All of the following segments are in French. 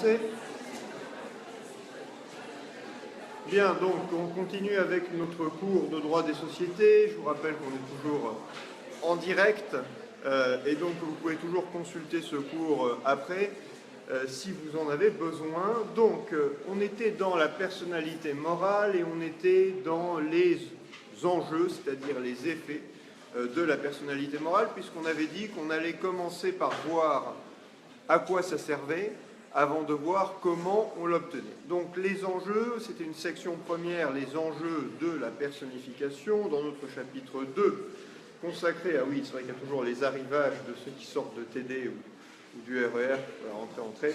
commencer. Bien, donc on continue avec notre cours de droit des sociétés. Je vous rappelle qu'on est toujours en direct et donc vous pouvez toujours consulter ce cours après si vous en avez besoin. Donc on était dans la personnalité morale et on était dans les enjeux, c'est-à-dire les effets de la personnalité morale, puisqu'on avait dit qu'on allait commencer par voir à quoi ça servait avant de voir comment on l'obtenait. Donc les enjeux, c'était une section première, les enjeux de la personnification, dans notre chapitre 2, consacré à, oui, c'est vrai qu'il y a toujours les arrivages de ceux qui sortent de TD ou du RER, entrée.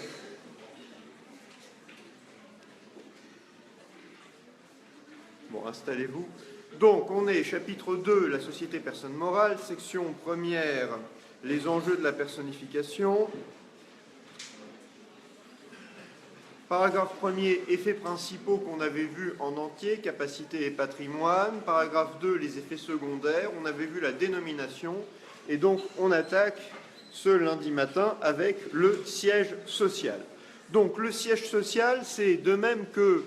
Bon, installez-vous. Donc, on est chapitre 2, la société personne morale, section première, les enjeux de la personnification. Paragraphe 1er, effets principaux qu'on avait vus en entier, capacité et patrimoine. Paragraphe 2, les effets secondaires. On avait vu la dénomination. Et donc, on attaque ce lundi matin avec le siège social. Donc, le siège social, c'est de même que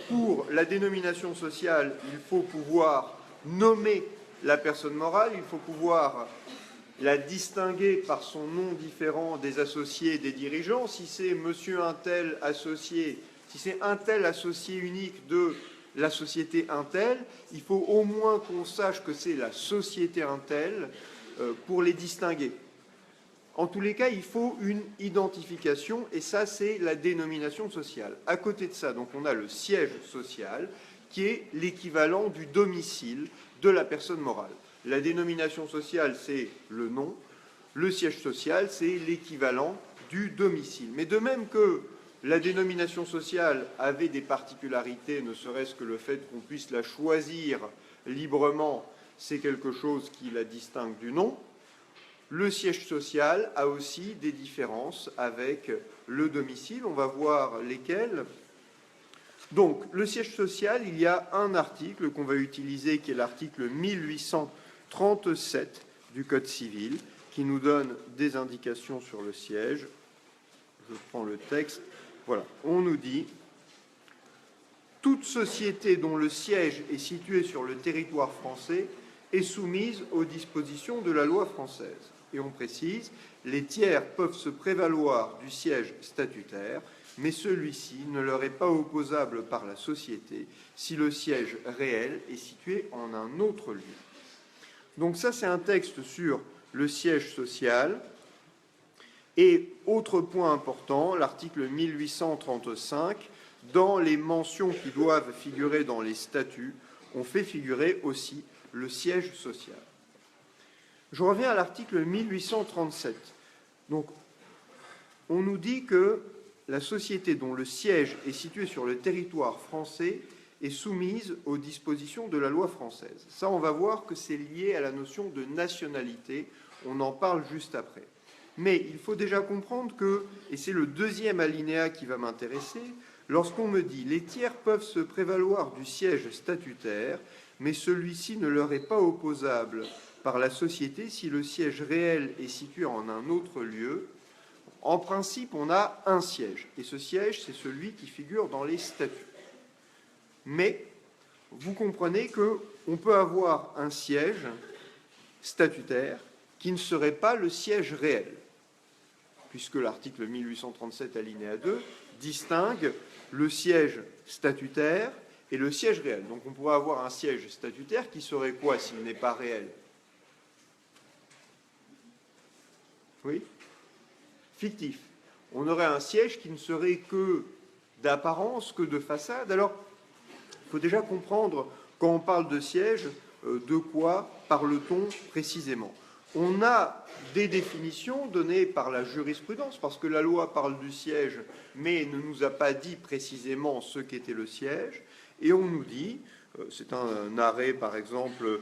pour la dénomination sociale, il faut pouvoir nommer la personne morale, il faut pouvoir la distinguer par son nom différent des associés et des dirigeants. Si c'est monsieur un tel associé, si c'est un tel associé unique de la société un tel, il faut au moins qu'on sache que c'est la société un tel pour les distinguer. En tous les cas, il faut une identification, et ça, c'est la dénomination sociale. À côté de ça, donc, on a le siège social, qui est l'équivalent du domicile de la personne morale. La dénomination sociale, c'est le nom. Le siège social, c'est l'équivalent du domicile. Mais de même que la dénomination sociale avait des particularités, ne serait-ce que le fait qu'on puisse la choisir librement, c'est quelque chose qui la distingue du nom. Le siège social a aussi des différences avec le domicile. On va voir lesquelles. Donc, le siège social, il y a un article qu'on va utiliser, qui est l'article 1837 du Code civil, qui nous donne des indications sur le siège. Je prends le texte. Voilà, on nous dit « Toute société dont le siège est situé sur le territoire français est soumise aux dispositions de la loi française. » Et on précise, les tiers peuvent se prévaloir du siège statutaire, mais celui-ci ne leur est pas opposable par la société si le siège réel est situé en un autre lieu. Donc ça, c'est un texte sur le siège social. Et autre point important, l'article 1835, dans les mentions qui doivent figurer dans les statuts, on fait figurer aussi le siège social. Je reviens à l'article 1837. Donc, on nous dit que la société dont le siège est situé sur le territoire français est soumise aux dispositions de la loi française. Ça, on va voir que c'est lié à la notion de nationalité. On en parle juste après. Mais il faut déjà comprendre que, et c'est le deuxième alinéa qui va m'intéresser, lorsqu'on me dit « les tiers peuvent se prévaloir du siège statutaire, mais celui-ci ne leur est pas opposable par la société si le siège réel est situé en un autre lieu », en principe, on a un siège. Et ce siège, c'est celui qui figure dans les statuts. Mais vous comprenez qu'on peut avoir un siège statutaire qui ne serait pas le siège réel, puisque l'article 1837 alinéa 2 distingue le siège statutaire et le siège réel. Donc on pourrait avoir un siège statutaire qui serait quoi s'il n'est pas réel? Oui? Fictif. On aurait un siège qui ne serait que d'apparence, que de façade. Alors, il faut déjà comprendre, quand on parle de siège, de quoi parle-t-on précisément? On a des définitions données par la jurisprudence, parce que la loi parle du siège, mais ne nous a pas dit précisément ce qu'était le siège, et on nous dit, c'est un arrêt par exemple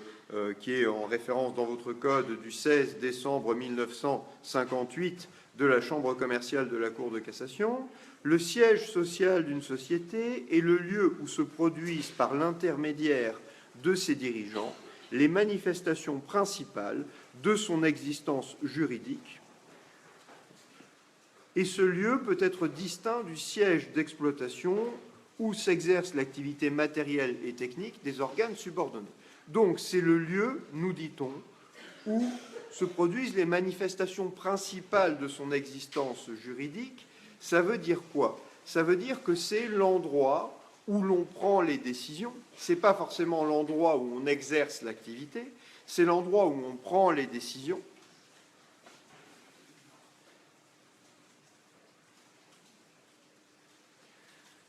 qui est en référence dans votre code du 16 décembre 1958 de la Chambre commerciale de la Cour de cassation, le siège social d'une société est le lieu où se produisent par l'intermédiaire de ses dirigeants les manifestations principales de son existence juridique Et ce lieu peut être distinct du siège d'exploitation où s'exerce l'activité matérielle et technique des organes subordonnés. Donc c'est le lieu, nous dit-on, où se produisent les manifestations principales de son existence juridique. Ça veut dire quoi? Ça veut dire que c'est l'endroit où l'on prend les décisions. Ce n'est pas forcément l'endroit où on exerce l'activité, c'est l'endroit où on prend les décisions.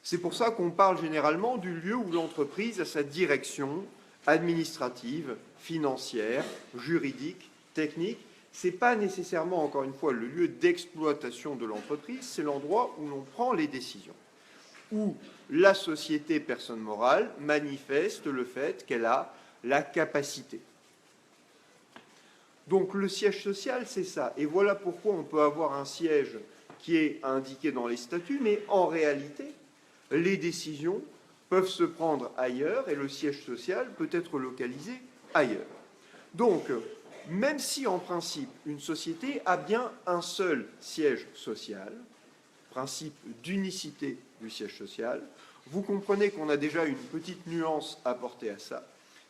C'est pour ça qu'on parle généralement du lieu où l'entreprise a sa direction administrative, financière, juridique, technique. Ce n'est pas nécessairement, encore une fois, le lieu d'exploitation de l'entreprise, c'est l'endroit où l'on prend les décisions, où la société personne morale manifeste le fait qu'elle a la capacité. Donc le siège social, c'est ça. Et voilà pourquoi on peut avoir un siège qui est indiqué dans les statuts, mais en réalité, les décisions peuvent se prendre ailleurs et le siège social peut être localisé ailleurs. Donc, même si en principe une société a bien un seul siège social, principe d'unicité du siège social, vous comprenez qu'on a déjà une petite nuance apportée à ça,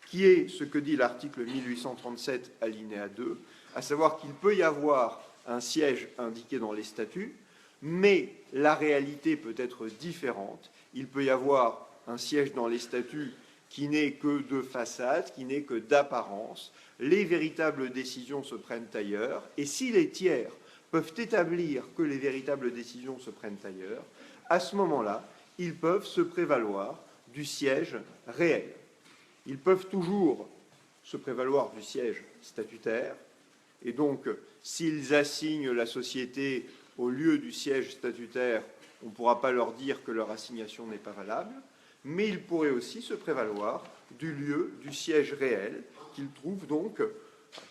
qui est ce que dit l'article 1837 alinéa 2, à savoir qu'il peut y avoir un siège indiqué dans les statuts, mais la réalité peut être différente. Il peut y avoir un siège dans les statuts qui n'est que de façade, qui n'est que d'apparence. Les véritables décisions se prennent ailleurs. Et si les tiers peuvent établir que les véritables décisions se prennent ailleurs, à ce moment-là, ils peuvent se prévaloir du siège réel. Ils peuvent toujours se prévaloir du siège statutaire. Et donc, s'ils assignent la société au lieu du siège statutaire, on ne pourra pas leur dire que leur assignation n'est pas valable, mais ils pourraient aussi se prévaloir du lieu, du siège réel, qu'ils trouvent donc,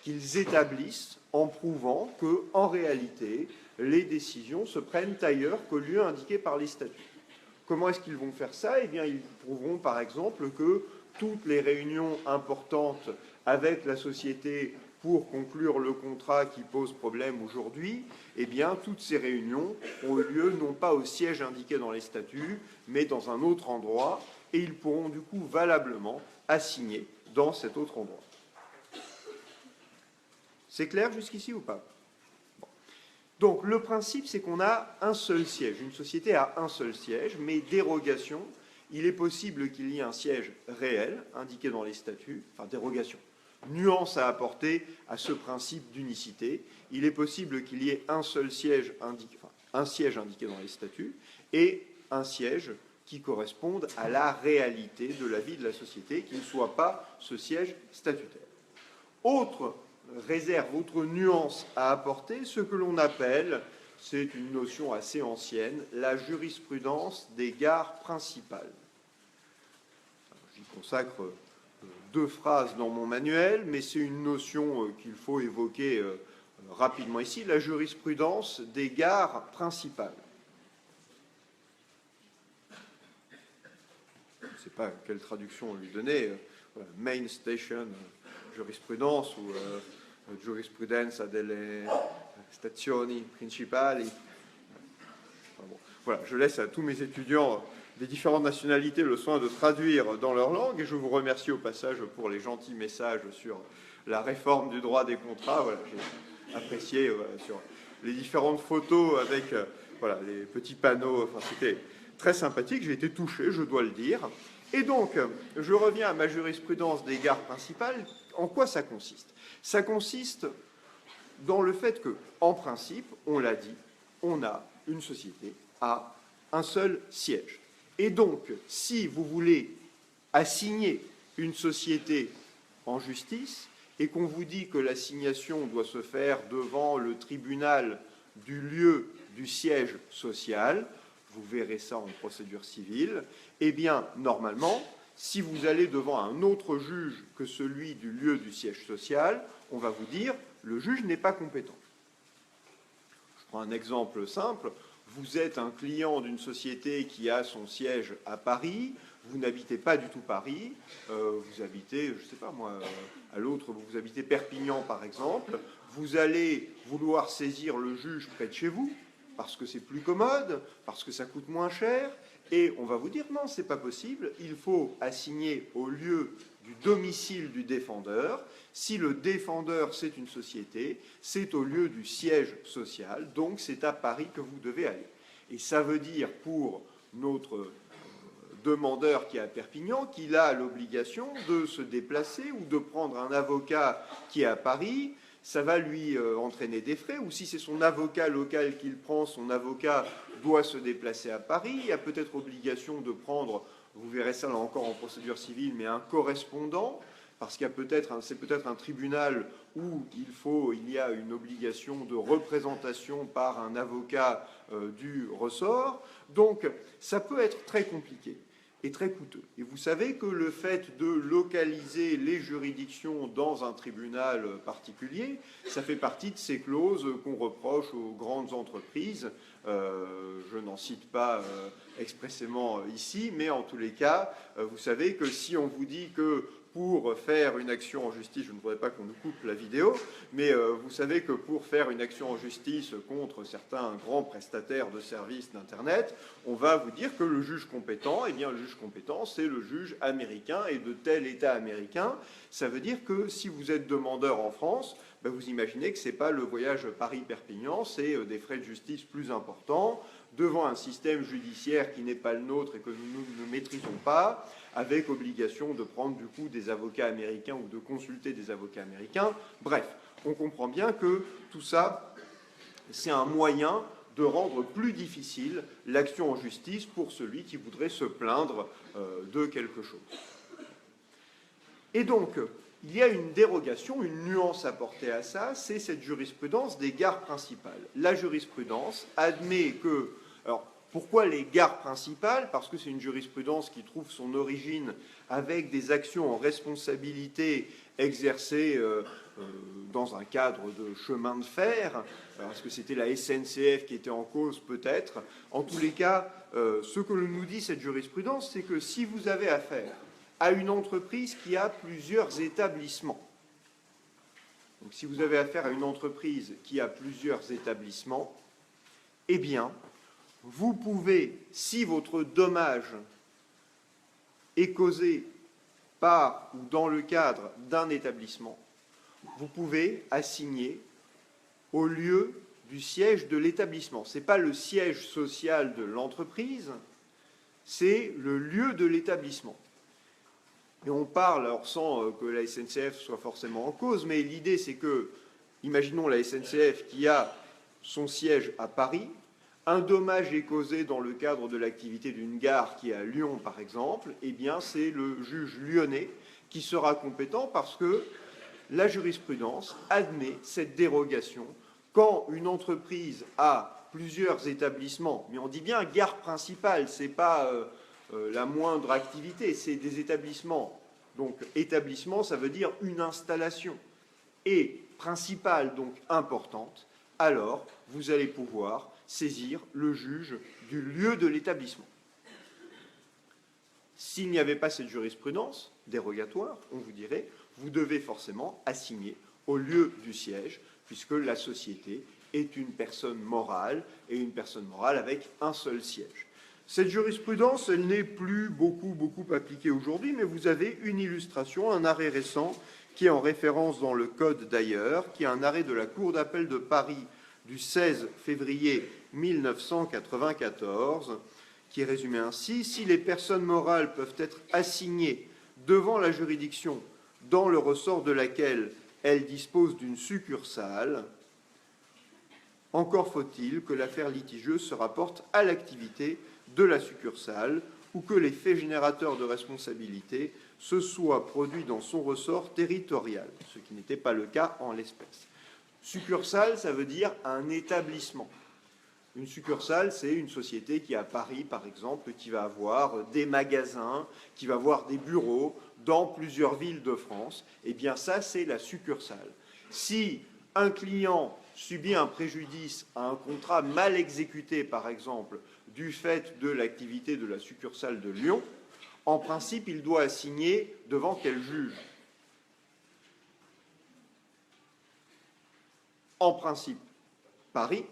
qu'ils établissent en prouvant qu'en réalité, les décisions se prennent ailleurs qu'au lieu indiqué par les statuts. Comment est-ce qu'ils vont faire ça? Eh bien, ils prouveront par exemple que toutes les réunions importantes avec la société pour conclure le contrat qui pose problème aujourd'hui, eh bien, toutes ces réunions ont lieu non pas au siège indiqué dans les statuts, mais dans un autre endroit, et ils pourront du coup valablement assigner dans cet autre endroit. C'est clair jusqu'ici ou pas? Bon. Donc, le principe, c'est qu'on a un seul siège. Une société a un seul siège, mais dérogation, il est possible qu'il y ait un siège réel indiqué dans les statuts, enfin dérogation. Nuance à apporter à ce principe d'unicité. Il est possible qu'il y ait un seul siège indiqué, enfin, un siège indiqué dans les statuts et un siège qui corresponde à la réalité de la vie de la société, qui ne soit pas ce siège statutaire. Autre réserve, autre nuance à apporter, ce que l'on appelle, c'est une notion assez ancienne, la jurisprudence des gares principales. J'y consacre 2 phrases dans mon manuel, mais c'est une notion qu'il faut évoquer rapidement ici, la jurisprudence des gares principales. Je ne sais pas quelle traduction lui donner, main station, jurisprudence ou giurisprudenza delle stazioni principali. Enfin bon, voilà, je laisse à tous mes étudiants des différentes nationalités le soin de traduire dans leur langue, et je vous remercie au passage pour les gentils messages sur la réforme du droit des contrats. Voilà, j'ai apprécié sur les différentes photos avec voilà, les petits panneaux, enfin, c'était très sympathique, j'ai été touché, je dois le dire. Et donc, je reviens à ma jurisprudence des gares principales. En quoi ça consiste? Ça consiste dans le fait que, en principe, on l'a dit, on a une société à un seul siège. Et donc, si vous voulez assigner une société en justice et qu'on vous dit que l'assignation doit se faire devant le tribunal du lieu du siège social, vous verrez ça en procédure civile, eh bien, normalement, si vous allez devant un autre juge que celui du lieu du siège social, on va vous dire « le juge n'est pas compétent ». Je prends un exemple simple. Vous êtes un client d'une société qui a son siège à Paris, vous n'habitez pas du tout Paris, vous habitez, je ne sais pas moi, à l'autre, vous habitez Perpignan par exemple, vous allez vouloir saisir le juge près de chez vous, parce que c'est plus commode, parce que ça coûte moins cher, et on va vous dire non, c'est pas possible, il faut assigner au lieu du domicile du défendeur. Si le défendeur, c'est une société, c'est au lieu du siège social, donc c'est à Paris que vous devez aller. Et ça veut dire pour notre demandeur qui est à Perpignan qu'il a l'obligation de se déplacer ou de prendre un avocat qui est à Paris. Ça va lui entraîner des frais, ou si c'est son avocat local qu'il prend, son avocat doit se déplacer à Paris. Il y a peut-être obligation de prendre, vous verrez ça là encore en procédure civile, mais un correspondant, parce qu'il y a c'est peut-être un tribunal où il y a une obligation de représentation par un avocat du ressort. Donc ça peut être très compliqué et très coûteux. Et vous savez que le fait de localiser les juridictions dans un tribunal particulier, ça fait partie de ces clauses qu'on reproche aux grandes entreprises. Je n'en cite pas expressément ici, mais en tous les cas, vous savez que si on vous dit que pour faire une action en justice, je ne voudrais pas qu'on nous coupe la vidéo, mais vous savez que pour faire une action en justice contre certains grands prestataires de services d'Internet, on va vous dire que le juge compétent, eh bien le juge compétent, c'est le juge américain et de tel État américain. Ça veut dire que si vous êtes demandeur en France, ben vous imaginez que ce n'est pas le voyage Paris-Perpignan, c'est des frais de justice plus importants, devant un système judiciaire qui n'est pas le nôtre et que nous ne maîtrisons pas, avec obligation de prendre du coup des avocats américains ou de consulter des avocats américains. Bref, on comprend bien que tout ça, c'est un moyen de rendre plus difficile l'action en justice pour celui qui voudrait se plaindre de quelque chose. Et donc, il y a une dérogation, une nuance apportée à ça, c'est cette jurisprudence des gares principales. La jurisprudence admet que... Alors, pourquoi les gares principales? Parce que c'est une jurisprudence qui trouve son origine avec des actions en responsabilité exercées dans un cadre de chemin de fer. Est-ce que c'était la SNCF qui était en cause? Peut-être. En tous les cas, ce que nous dit cette jurisprudence, c'est que si vous avez affaire à une entreprise qui a plusieurs établissements, donc si vous avez affaire à une entreprise qui a plusieurs établissements, eh bien, vous pouvez, si votre dommage est causé par ou dans le cadre d'un établissement, vous pouvez assigner au lieu du siège de l'établissement. Ce n'est pas le siège social de l'entreprise, c'est le lieu de l'établissement. Et on parle, alors sans que la SNCF soit forcément en cause, mais l'idée c'est que, imaginons la SNCF qui a son siège à Paris, un dommage est causé dans le cadre de l'activité d'une gare qui est à Lyon, par exemple, eh bien c'est le juge lyonnais qui sera compétent parce que la jurisprudence admet cette dérogation quand une entreprise a plusieurs établissements, mais on dit bien gare principale, ce n'est pas la moindre activité, c'est des établissements. Donc établissement, ça veut dire une installation. Et principale, donc importante, alors vous allez pouvoir saisir le juge du lieu de l'établissement. S'il n'y avait pas cette jurisprudence dérogatoire, on vous dirait, vous devez forcément assigner au lieu du siège, puisque la société est une personne morale, et une personne morale avec un seul siège. Cette jurisprudence, elle n'est plus beaucoup appliquée aujourd'hui, mais vous avez une illustration, un arrêt récent, qui est en référence dans le Code d'ailleurs, qui est un arrêt de la Cour d'appel de Paris du 16 février 1994, qui est résumé ainsi: si les personnes morales peuvent être assignées devant la juridiction dans le ressort de laquelle elles disposent d'une succursale, encore faut-il que l'affaire litigieuse se rapporte à l'activité de la succursale ou que les faits générateurs de responsabilité se soient produits dans son ressort territorial, ce qui n'était pas le cas en l'espèce. Succursale, ça veut dire un établissement. Une succursale, c'est une société qui est à Paris, par exemple, qui va avoir des magasins, qui va avoir des bureaux dans plusieurs villes de France. Eh bien, ça, c'est la succursale. Si un client subit un préjudice à un contrat mal exécuté, par exemple, du fait de l'activité de la succursale de Lyon, en principe, il doit assigner devant quel juge? En principe, Paris,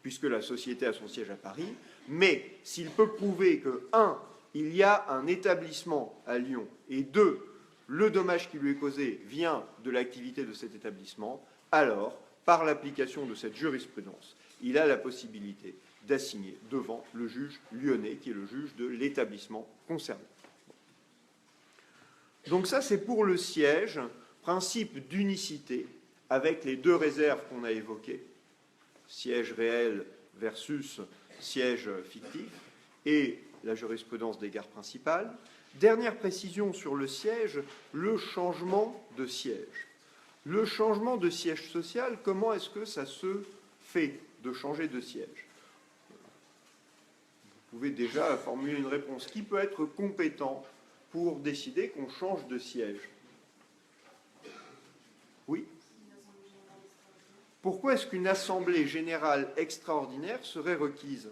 puisque la société a son siège à Paris, mais s'il peut prouver que, 1, il y a un établissement à Lyon, et 2, le dommage qui lui est causé vient de l'activité de cet établissement, alors, par l'application de cette jurisprudence, il a la possibilité d'assigner devant le juge lyonnais, qui est le juge de l'établissement concerné. Donc ça, c'est pour le siège, principe d'unicité, avec les deux réserves qu'on a évoquées, siège réel versus siège fictif, et la jurisprudence des gares principales. Dernière précision sur le siège, le changement de siège. Le changement de siège social, comment est-ce que ça se fait de changer de siège? Vous pouvez déjà formuler une réponse. Qui peut être compétent pour décider qu'on change de siège? Oui? Pourquoi est-ce qu'une assemblée générale extraordinaire serait requise?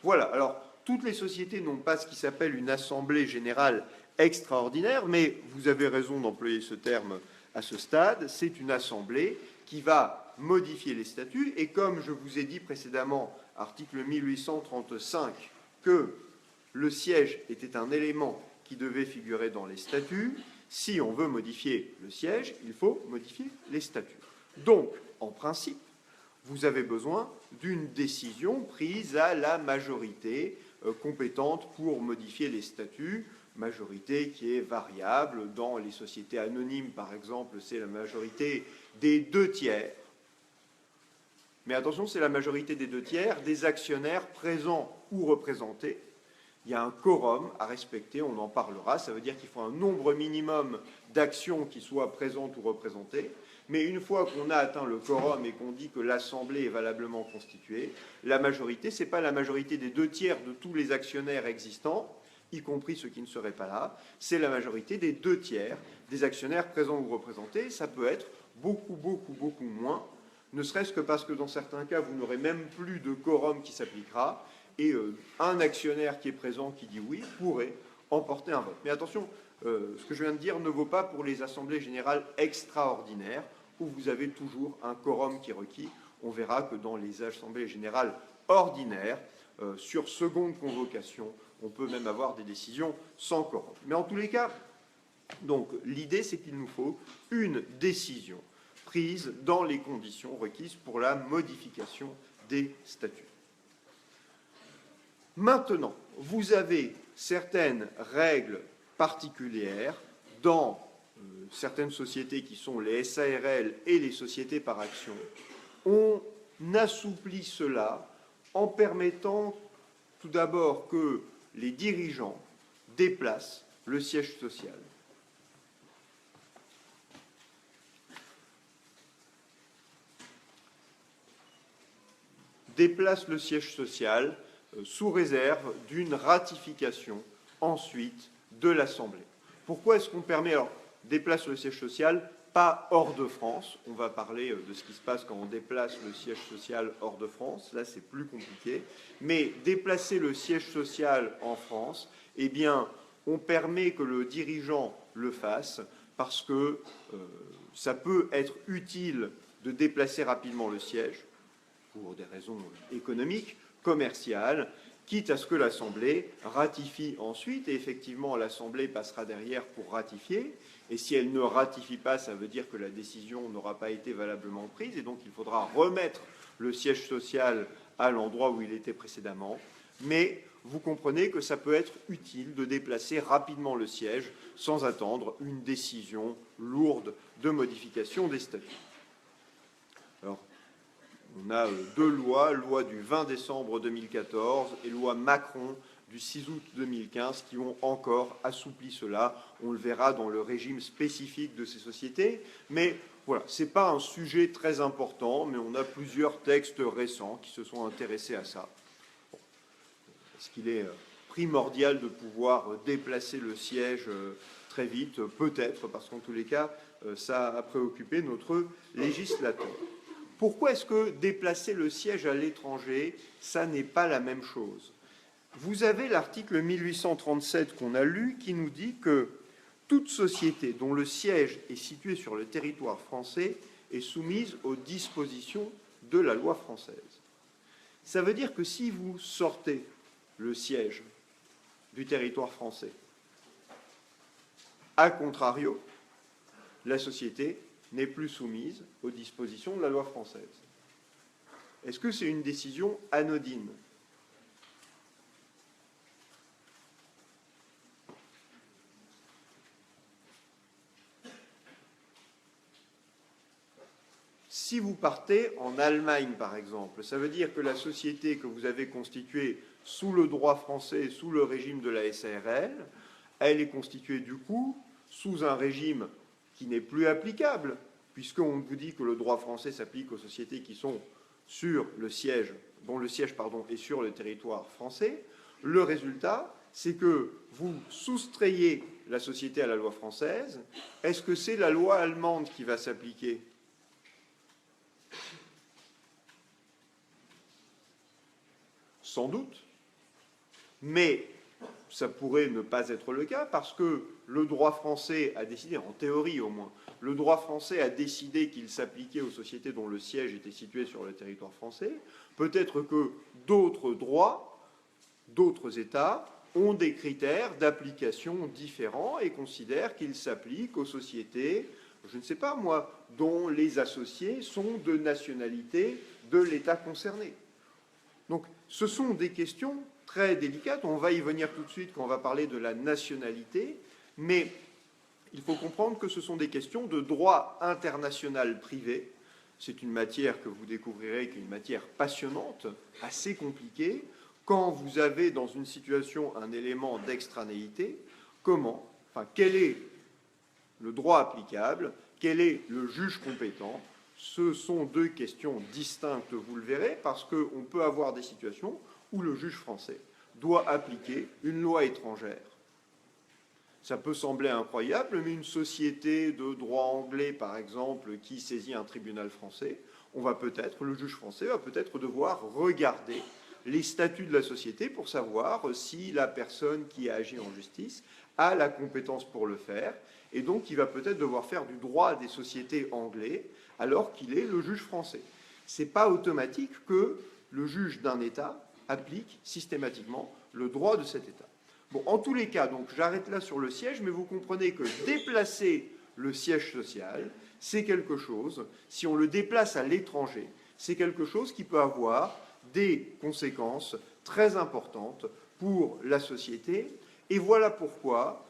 Voilà, alors, toutes les sociétés n'ont pas ce qui s'appelle une assemblée générale extraordinaire, mais vous avez raison d'employer ce terme à ce stade, c'est une assemblée qui va modifier les statuts, et comme je vous ai dit précédemment, article 1835, que le siège était un élément qui devait figurer dans les statuts, si on veut modifier le siège, il faut modifier les statuts. Donc, en principe, vous avez besoin d'une décision prise à la majorité compétente pour modifier les statuts, majorité qui est variable. Dans les sociétés anonymes, par exemple, c'est la majorité des 2/3. Mais attention, c'est la majorité des 2/3 des actionnaires présents ou représentés. Il y a un quorum à respecter, on en parlera. Ça veut dire qu'il faut un nombre minimum d'actions qui soient présentes ou représentées. Mais une fois qu'on a atteint le quorum et qu'on dit que l'Assemblée est valablement constituée, la majorité, ce n'est pas la majorité des 2/3 de tous les actionnaires existants, y compris ceux qui ne seraient pas là, c'est la majorité des 2/3 des actionnaires présents ou représentés. Ça peut être beaucoup moins, ne serait-ce que parce que dans certains cas, vous n'aurez même plus de quorum qui s'appliquera, et un actionnaire qui est présent, qui dit oui, pourrait emporter un vote. Mais attention, ce que je viens de dire ne vaut pas pour les assemblées générales extraordinaires, où vous avez toujours un quorum qui est requis. On verra que dans les assemblées générales ordinaires, sur seconde convocation, on peut même avoir des décisions sans quorum. Mais en tous les cas, donc l'idée, c'est qu'il nous faut une décision prise dans les conditions requises pour la modification des statuts. Maintenant, vous avez certaines règles particulières dans certaines sociétés qui sont les SARL et les sociétés par action. On assouplit cela en permettant tout d'abord que les dirigeants déplacent le siège social. Déplacent le siège social sous réserve d'une ratification ensuite de l'Assemblée. Pourquoi est-ce qu'on permet, alors, déplace le siège social, pas hors de France, on va parler de ce qui se passe quand on déplace le siège social hors de France, là c'est plus compliqué, mais déplacer le siège social en France, eh bien, on permet que le dirigeant le fasse parce que ça peut être utile de déplacer rapidement le siège pour des raisons économiques, commerciales, quitte à ce que l'Assemblée ratifie ensuite, et effectivement l'Assemblée passera derrière pour ratifier, et si elle ne ratifie pas, ça veut dire que la décision n'aura pas été valablement prise, et donc il faudra remettre le siège social à l'endroit où il était précédemment, mais vous comprenez que ça peut être utile de déplacer rapidement le siège sans attendre une décision lourde de modification des statuts. Alors, on a deux lois, loi du 20 décembre 2014 et loi Macron du 6 août 2015, qui ont encore assoupli cela. On le verra dans le régime spécifique de ces sociétés. Mais voilà, ce n'est pas un sujet très important, mais on a plusieurs textes récents qui se sont intéressés à ça. Bon. Est-ce qu'il est primordial de pouvoir déplacer le siège très vite? Peut-être, parce qu'en tous les cas, ça a préoccupé notre législateur. Pourquoi est-ce que déplacer le siège à l'étranger, ça n'est pas la même chose? Vous avez l'article 1837 qu'on a lu qui nous dit que toute société dont le siège est situé sur le territoire français est soumise aux dispositions de la loi française. Ça veut dire que si vous sortez le siège du territoire français, a contrario, la société n'est plus soumise aux dispositions de la loi française. Est-ce que c'est une décision anodine ? Si vous partez en Allemagne, par exemple, ça veut dire que la société que vous avez constituée sous le droit français, sous le régime de la SARL, elle est constituée du coup sous un régime qui n'est plus applicable, puisqu'on vous dit que le droit français s'applique aux sociétés qui sont sur le siège, dont le siège est sur le territoire français. Le résultat, c'est que vous soustrayez la société à la loi française. Est-ce que c'est la loi allemande qui va s'appliquer ? Sans doute, mais ça pourrait ne pas être le cas parce que le droit français a décidé, en théorie au moins, le droit français a décidé qu'il s'appliquait aux sociétés dont le siège était situé sur le territoire français. Peut-être que d'autres droits, d'autres États ont des critères d'application différents et considèrent qu'ils s'appliquent aux sociétés, je ne sais pas moi, dont les associés sont de nationalité de l'État concerné. Donc, ce sont des questions très délicates. On va y venir tout de suite quand on va parler de la nationalité, mais il faut comprendre que ce sont des questions de droit international privé. C'est une matière que vous découvrirez, qui est une matière passionnante, assez compliquée. Quand vous avez dans une situation un élément d'extranéité, quel est le droit applicable, quel est le juge compétent? Ce sont deux questions distinctes, vous le verrez, parce qu'on peut avoir des situations où le juge français doit appliquer une loi étrangère. Ça peut sembler incroyable, mais une société de droit anglais, par exemple, qui saisit un tribunal français, le juge français va peut-être devoir regarder les statuts de la société pour savoir si la personne qui a agi en justice a la compétence pour le faire, et donc il va peut-être devoir faire du droit des sociétés anglais alors qu'il est le juge français. Ce n'est pas automatique que le juge d'un État applique systématiquement le droit de cet État. Bon, en tous les cas, donc j'arrête là sur le siège, mais vous comprenez que déplacer le siège social, c'est quelque chose, si on le déplace à l'étranger, c'est quelque chose qui peut avoir des conséquences très importantes pour la société. Et voilà pourquoi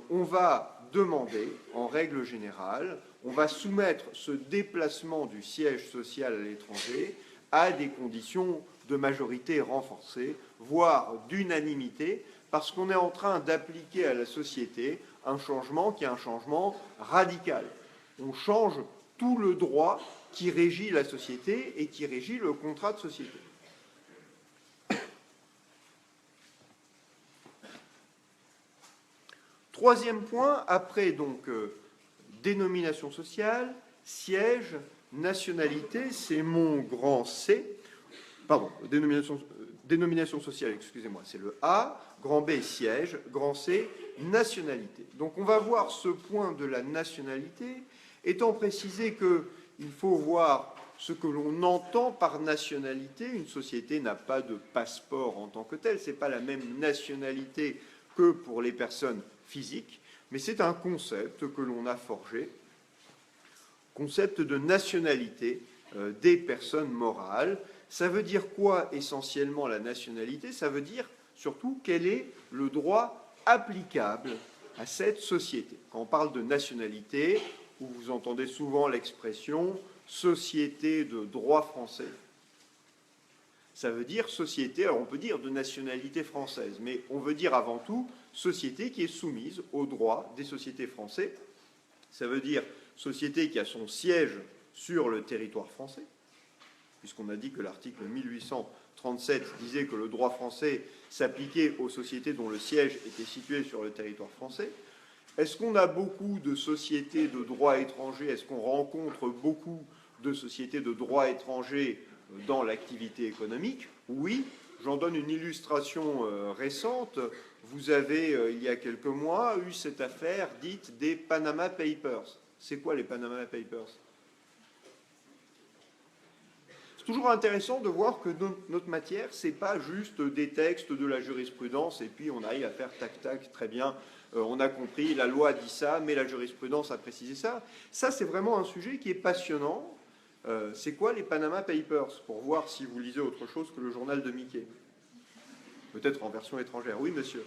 on va demander, en règle générale, on va soumettre ce déplacement du siège social à l'étranger à des conditions de majorité renforcée, voire d'unanimité, parce qu'on est en train d'appliquer à la société un changement qui est un changement radical. On change tout le droit qui régit la société et qui régit le contrat de société. Troisième point, après donc dénomination sociale, siège, nationalité, c'est mon grand C. Pardon, dénomination sociale, excusez-moi, c'est le A, grand B, siège, grand C, nationalité. Donc on va voir ce point de la nationalité, étant précisé qu'il faut voir ce que l'on entend par nationalité. Une société n'a pas de passeport en tant que tel, ce n'est pas la même nationalité que pour les personnes physiques, mais c'est un concept que l'on a forgé, concept de nationalité des personnes morales. Ça veut dire quoi essentiellement la nationalité? Ça veut dire surtout quel est le droit applicable à cette société. Quand on parle de nationalité, vous entendez souvent l'expression société de droit français. Ça veut dire société, alors on peut dire de nationalité française, mais on veut dire avant tout société qui est soumise aux droits des sociétés françaises. Ça veut dire société qui a son siège sur le territoire français, puisqu'on a dit que l'article 1837 disait que le droit français s'appliquait aux sociétés dont le siège était situé sur le territoire français. Est-ce qu'on a beaucoup de sociétés de droit étranger? Est-ce qu'on rencontre beaucoup de sociétés de droit étranger dans l'activité économique? Oui. J'en donne une illustration récente. Vous avez, il y a quelques mois, eu cette affaire dite des Panama Papers. C'est quoi les Panama Papers? C'est toujours intéressant de voir que notre matière, ce n'est pas juste des textes de la jurisprudence et puis on arrive à faire tac-tac, très bien, on a compris, la loi dit ça, mais la jurisprudence a précisé ça. Ça, c'est vraiment un sujet qui est passionnant. C'est quoi les Panama Papers? Pour voir si vous lisez autre chose que le journal de Mickey. Peut-être en version étrangère. Oui, monsieur.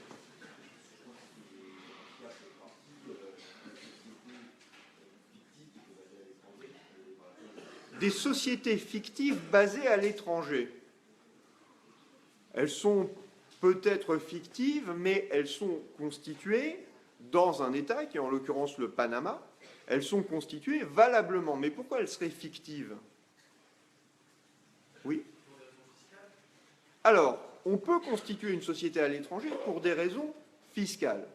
Des sociétés fictives basées à l'étranger. Elles sont peut-être fictives, mais elles sont constituées dans un État, qui est en l'occurrence le Panama. Elles sont constituées valablement. Mais pourquoi elles seraient fictives? Oui. Alors, on peut constituer une société à l'étranger pour des raisons fiscales.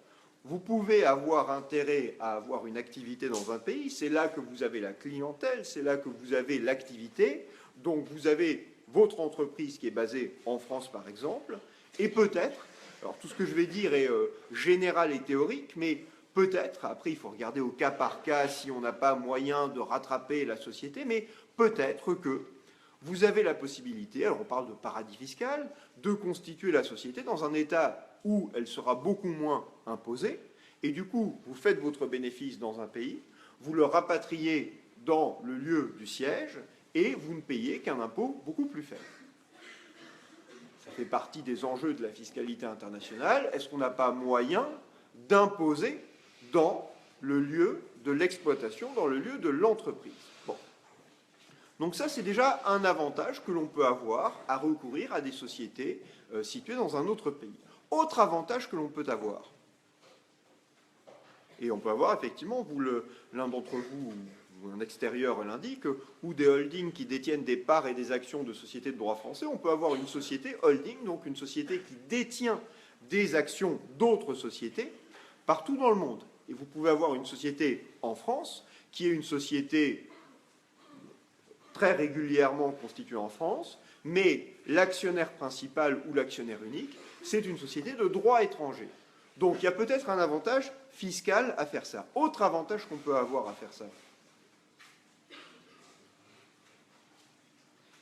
Vous pouvez avoir intérêt à avoir une activité dans un pays, c'est là que vous avez la clientèle, c'est là que vous avez l'activité, donc vous avez votre entreprise qui est basée en France par exemple, et peut-être, alors tout ce que je vais dire est général et théorique, mais peut-être, après il faut regarder au cas par cas si on n'a pas moyen de rattraper la société, mais peut-être que vous avez la possibilité, alors on parle de paradis fiscal, de constituer la société dans un État où elle sera beaucoup moins imposée, et du coup, vous faites votre bénéfice dans un pays, vous le rapatriez dans le lieu du siège, et vous ne payez qu'un impôt beaucoup plus faible. Ça fait partie des enjeux de la fiscalité internationale. Est-ce qu'on n'a pas moyen d'imposer dans le lieu de l'exploitation, dans le lieu de l'entreprise? Bon. Donc ça, c'est déjà un avantage que l'on peut avoir à recourir à des sociétés situées dans un autre pays. Autre avantage que l'on peut avoir, et on peut avoir effectivement, l'un d'entre vous, ou un extérieur l'indique, ou des holdings qui détiennent des parts et des actions de sociétés de droit français, on peut avoir une société holding, donc une société qui détient des actions d'autres sociétés partout dans le monde. Et vous pouvez avoir une société en France, qui est une société très régulièrement constituée en France, mais l'actionnaire principal ou l'actionnaire unique, c'est une société de droit étranger. Donc il y a peut-être un avantage fiscal à faire ça. Autre avantage qu'on peut avoir à faire ça.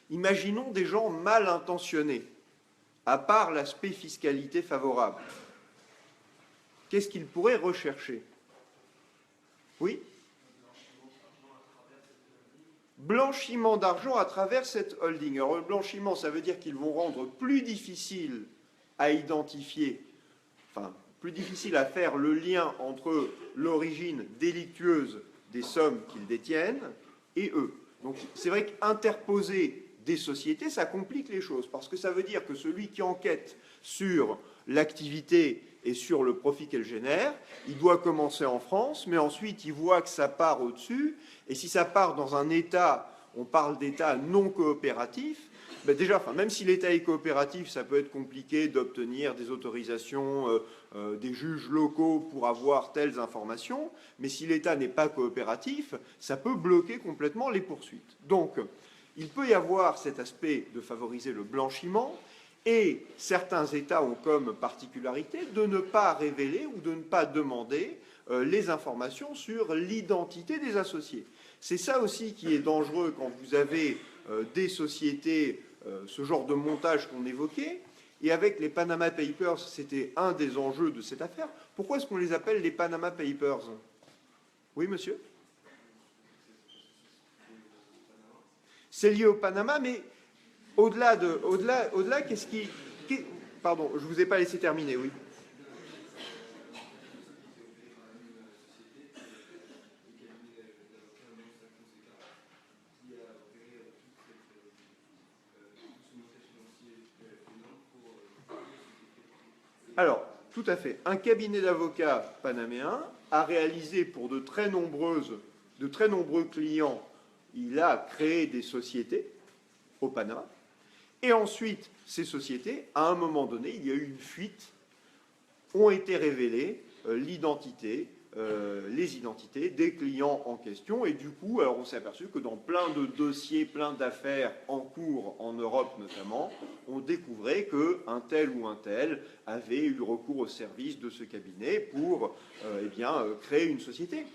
Imaginons des gens mal intentionnés, à part l'aspect fiscalité favorable. Qu'est-ce qu'ils pourraient rechercher? Oui? Blanchiment d'argent à travers cette holding. Alors le blanchiment, ça veut dire qu'ils vont rendre plus difficile à identifier, enfin plus difficile à faire le lien entre l'origine délictueuse des sommes qu'ils détiennent et eux. Donc c'est vrai qu'interposer des sociétés, ça complique les choses, parce que ça veut dire que celui qui enquête sur l'activité et sur le profit qu'elle génère, il doit commencer en France, mais ensuite il voit que ça part au-dessus, et si ça part dans un État, on parle d'État non coopératif, ben déjà, enfin, même si l'État est coopératif, ça peut être compliqué d'obtenir des autorisations des juges locaux pour avoir telles informations, mais si l'État n'est pas coopératif, ça peut bloquer complètement les poursuites. Donc, il peut y avoir cet aspect de favoriser le blanchiment, et certains États ont comme particularité de ne pas révéler ou de ne pas demander les informations sur l'identité des associés. C'est ça aussi qui est dangereux quand vous avez des sociétés, ce genre de montage qu'on évoquait, et avec les Panama Papers, c'était un des enjeux de cette affaire. Pourquoi est-ce qu'on les appelle les Panama Papers? Oui, monsieur? C'est lié au Panama, mais au-delà, qu'est-ce qui... Pardon, je ne vous ai pas laissé terminer, oui. Alors, tout à fait. Un cabinet d'avocats panaméen a réalisé pour de très nombreux clients, il a créé des sociétés au Panama. Et ensuite, ces sociétés, à un moment donné, il y a eu une fuite, ont été révélées l'identité, les identités des clients en question. Et du coup, alors on s'est aperçu que dans plein de dossiers, plein d'affaires en cours, en Europe notamment, on découvrait qu'un tel ou un tel avait eu recours au service de ce cabinet pour créer une société.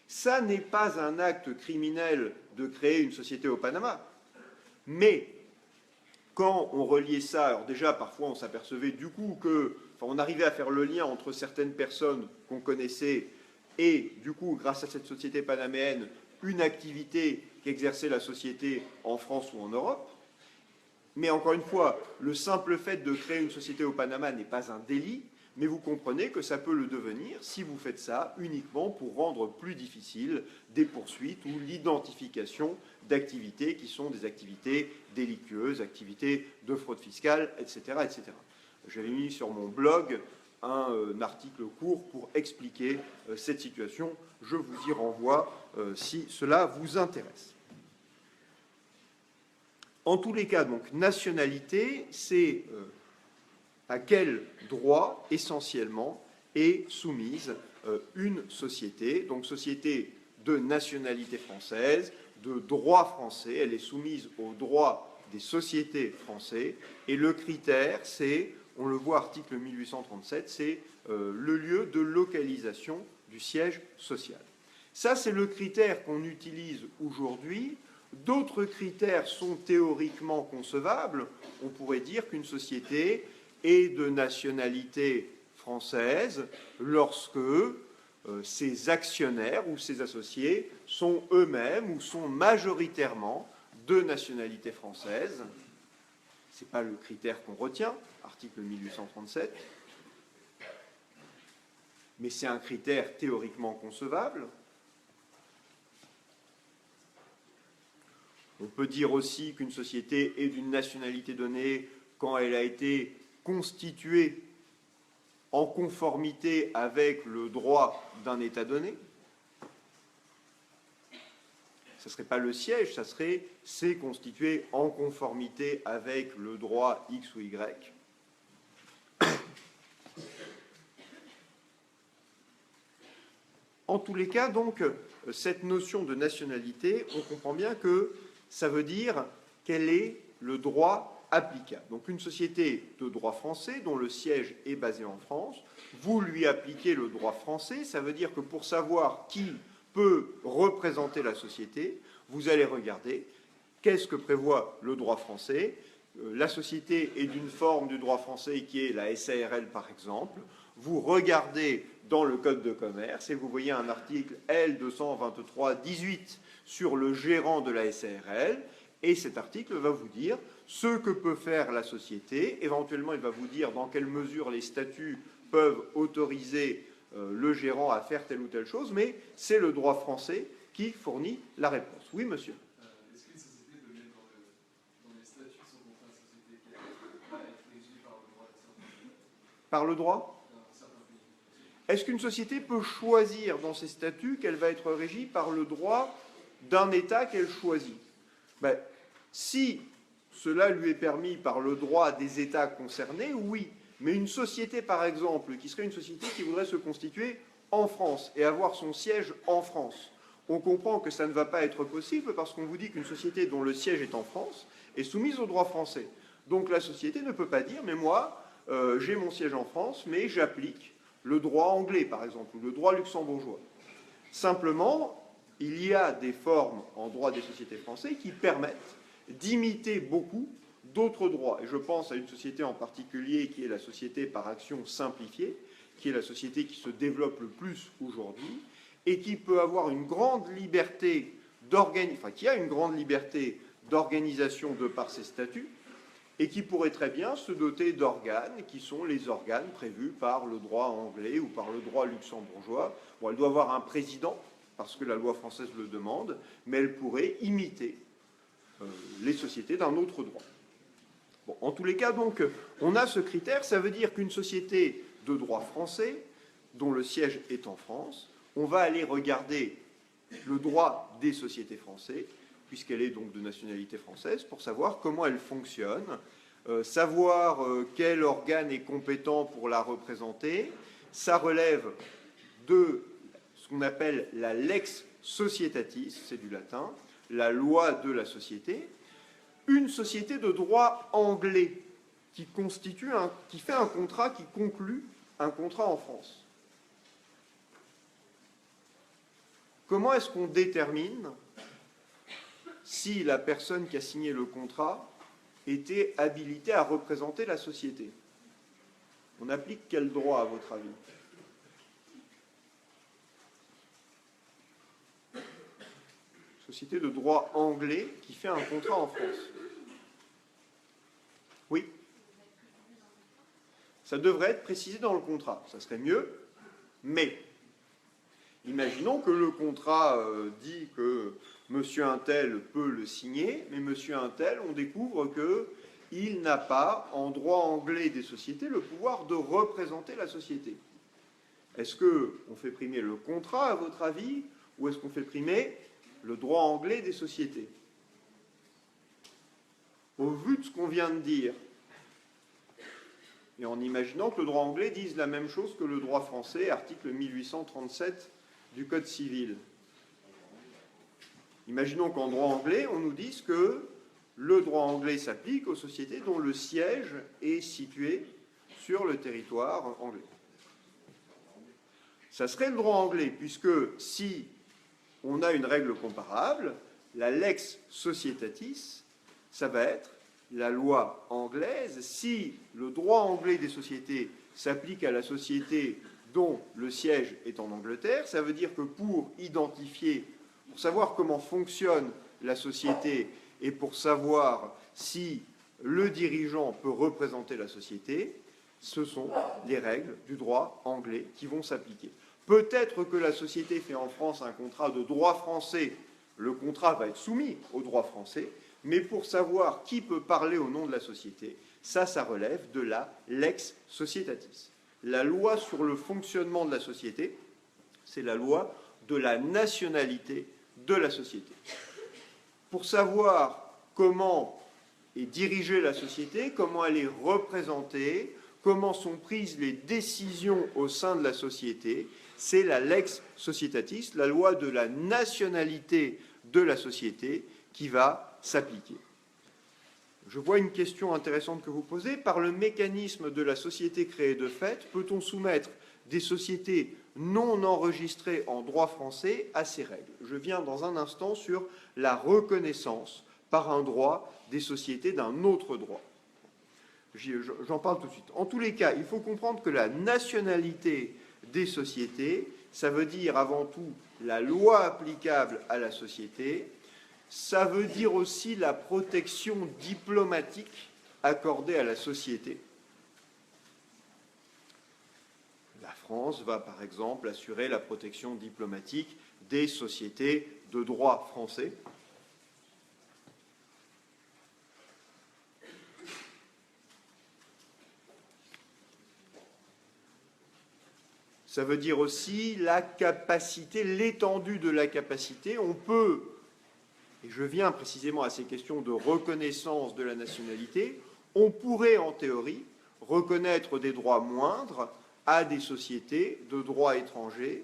Ça n'est pas un acte criminel de créer une société au Panama, mais quand on reliait ça, alors déjà parfois on s'apercevait du coup que, enfin, on arrivait à faire le lien entre certaines personnes qu'on connaissait et du coup grâce à cette société panaméenne, une activité qu'exerçait la société en France ou en Europe. Mais encore une fois, le simple fait de créer une société au Panama n'est pas un délit, mais vous comprenez que ça peut le devenir si vous faites ça uniquement pour rendre plus difficile des poursuites ou l'identification d'activités qui sont des activités délictueuses, activités de fraude fiscale, etc. etc. J'avais mis sur mon blog un article court pour expliquer cette situation. Je vous y renvoie si cela vous intéresse. En tous les cas, donc, nationalité, c'est à quel droit, essentiellement, est soumise une société. Donc, société de nationalité française, de droit français, elle est soumise au droit des sociétés françaises. Et le critère, c'est, on le voit, article 1837, c'est le lieu de localisation du siège social. Ça, c'est le critère qu'on utilise aujourd'hui. D'autres critères sont théoriquement concevables. On pourrait dire qu'une société est de nationalité française lorsque ses actionnaires ou ses associés sont eux-mêmes ou sont majoritairement de nationalité française. Ce n'est pas le critère qu'on retient, article 1837, mais c'est un critère théoriquement concevable. On peut dire aussi qu'une société est d'une nationalité donnée quand elle a été constituée en conformité avec le droit d'un État donné. Ce ne serait pas le siège, ça serait c'est constitué en conformité avec le droit X ou Y. En tous les cas, donc, cette notion de nationalité, on comprend bien que ça veut dire quel est le droit applicable. Donc une société de droit français dont le siège est basé en France, vous lui appliquez le droit français, ça veut dire que pour savoir qui peut représenter la société, vous allez regarder qu'est-ce que prévoit le droit français. La société est d'une forme du droit français qui est la SARL par exemple. Vous regardez dans le Code de commerce et vous voyez un article L223-18 sur le gérant de la SARL, et cet article va vous dire ce que peut faire la société. Éventuellement, il va vous dire dans quelle mesure les statuts peuvent autoriser le gérant à faire telle ou telle chose, mais c'est le droit français qui fournit la réponse. Oui, monsieur. Est-ce qu'une société peut mettre dans les statuts de son contrat de société qui va être régie par le droit de certains pays? Par le droit? Dans certains pays. Est-ce qu'une société peut choisir dans ses statuts qu'elle va être régie par le droit d'un État qu'elle choisit? Ben, si cela lui est permis par le droit des États concernés, oui. Mais une société, par exemple, qui serait une société qui voudrait se constituer en France et avoir son siège en France, on comprend que ça ne va pas être possible parce qu'on vous dit qu'une société dont le siège est en France est soumise au droit français. Donc la société ne peut pas dire, mais moi, j'ai mon siège en France, mais j'applique le droit anglais, par exemple, ou le droit luxembourgeois. Simplement, il y a des formes en droit des sociétés français qui permettent d'imiter beaucoup d'autres droits. Et je pense à une société en particulier qui est la société par action simplifiée, qui est la société qui se développe le plus aujourd'hui et qui peut avoir une grande liberté d'organisation de par ses statuts et qui pourrait très bien se doter d'organes qui sont les organes prévus par le droit anglais ou par le droit luxembourgeois. Bon, elle doit avoir un président parce que la loi française le demande, mais elle pourrait imiter les sociétés d'un autre droit. Bon, en tous les cas, donc, on a ce critère, ça veut dire qu'une société de droit français, dont le siège est en France, on va aller regarder le droit des sociétés françaises, puisqu'elle est donc de nationalité française, pour savoir comment elle fonctionne, savoir quel organe est compétent pour la représenter. Ça relève de ce qu'on appelle la lex societatis, c'est du latin, la loi de la société. Une société de droit anglais qui fait un contrat, qui conclut un contrat en France. Comment est-ce qu'on détermine si la personne qui a signé le contrat été habilité à représenter la société. On applique quel droit, à votre avis? Société de droit anglais qui fait un contrat en France. Oui. Ça devrait être précisé dans le contrat, ça serait mieux, mais imaginons que le contrat dit que monsieur Untel peut le signer, mais monsieur Untel, on découvre qu'il n'a pas, en droit anglais des sociétés, le pouvoir de représenter la société. Est-ce qu'on fait primer le contrat, à votre avis, ou est-ce qu'on fait primer le droit anglais des sociétés? Au vu de ce qu'on vient de dire, et en imaginant que le droit anglais dise la même chose que le droit français, article 1837 du Code civil. Imaginons qu'en droit anglais, on nous dise que le droit anglais s'applique aux sociétés dont le siège est situé sur le territoire anglais. Ça serait le droit anglais, puisque si on a une règle comparable, la lex societatis, ça va être la loi anglaise. Si le droit anglais des sociétés s'applique à la société dont le siège est en Angleterre, ça veut dire que pour identifier, pour savoir comment fonctionne la société et pour savoir si le dirigeant peut représenter la société, ce sont les règles du droit anglais qui vont s'appliquer. Peut-être que la société fait en France un contrat de droit français, le contrat va être soumis au droit français, mais pour savoir qui peut parler au nom de la société, ça relève de la lex societatis. La loi sur le fonctionnement de la société, c'est la loi de la nationalité de la société. Pour savoir comment est dirigée la société, comment elle est représentée, comment sont prises les décisions au sein de la société, c'est la lex societatis, la loi de la nationalité de la société qui va s'appliquer. Je vois une question intéressante que vous posez. Par le mécanisme de la société créée de fait, peut-on soumettre des sociétés non enregistrées en droit français à ces règles? Je viens dans un instant sur la reconnaissance par un droit des sociétés d'un autre droit. J'en parle tout de suite. En tous les cas, il faut comprendre que la nationalité des sociétés, ça veut dire avant tout la loi applicable à la société, ça veut dire aussi la protection diplomatique accordée à la société. La France va par exemple assurer la protection diplomatique des sociétés de droit français. Ça veut dire aussi la capacité, l'étendue de la capacité. On peut, et je viens précisément à ces questions de reconnaissance de la nationalité, on pourrait en théorie reconnaître des droits moindres à des sociétés de droit étranger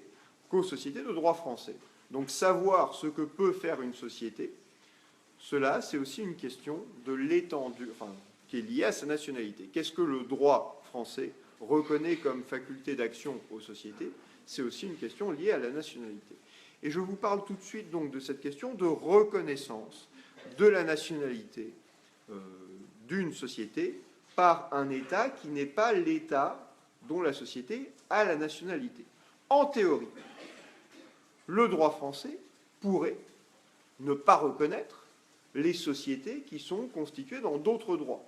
qu'aux sociétés de droit français. Donc savoir ce que peut faire une société, cela c'est aussi une question de l'étendue, enfin, qui est liée à sa nationalité. Qu'est-ce que le droit français reconnaît comme faculté d'action aux sociétés? C'est aussi une question liée à la nationalité. Et je vous parle tout de suite donc de cette question de reconnaissance de la nationalité d'une société par un État qui n'est pas l'État dont la société a la nationalité. En théorie, le droit français pourrait ne pas reconnaître les sociétés qui sont constituées dans d'autres droits.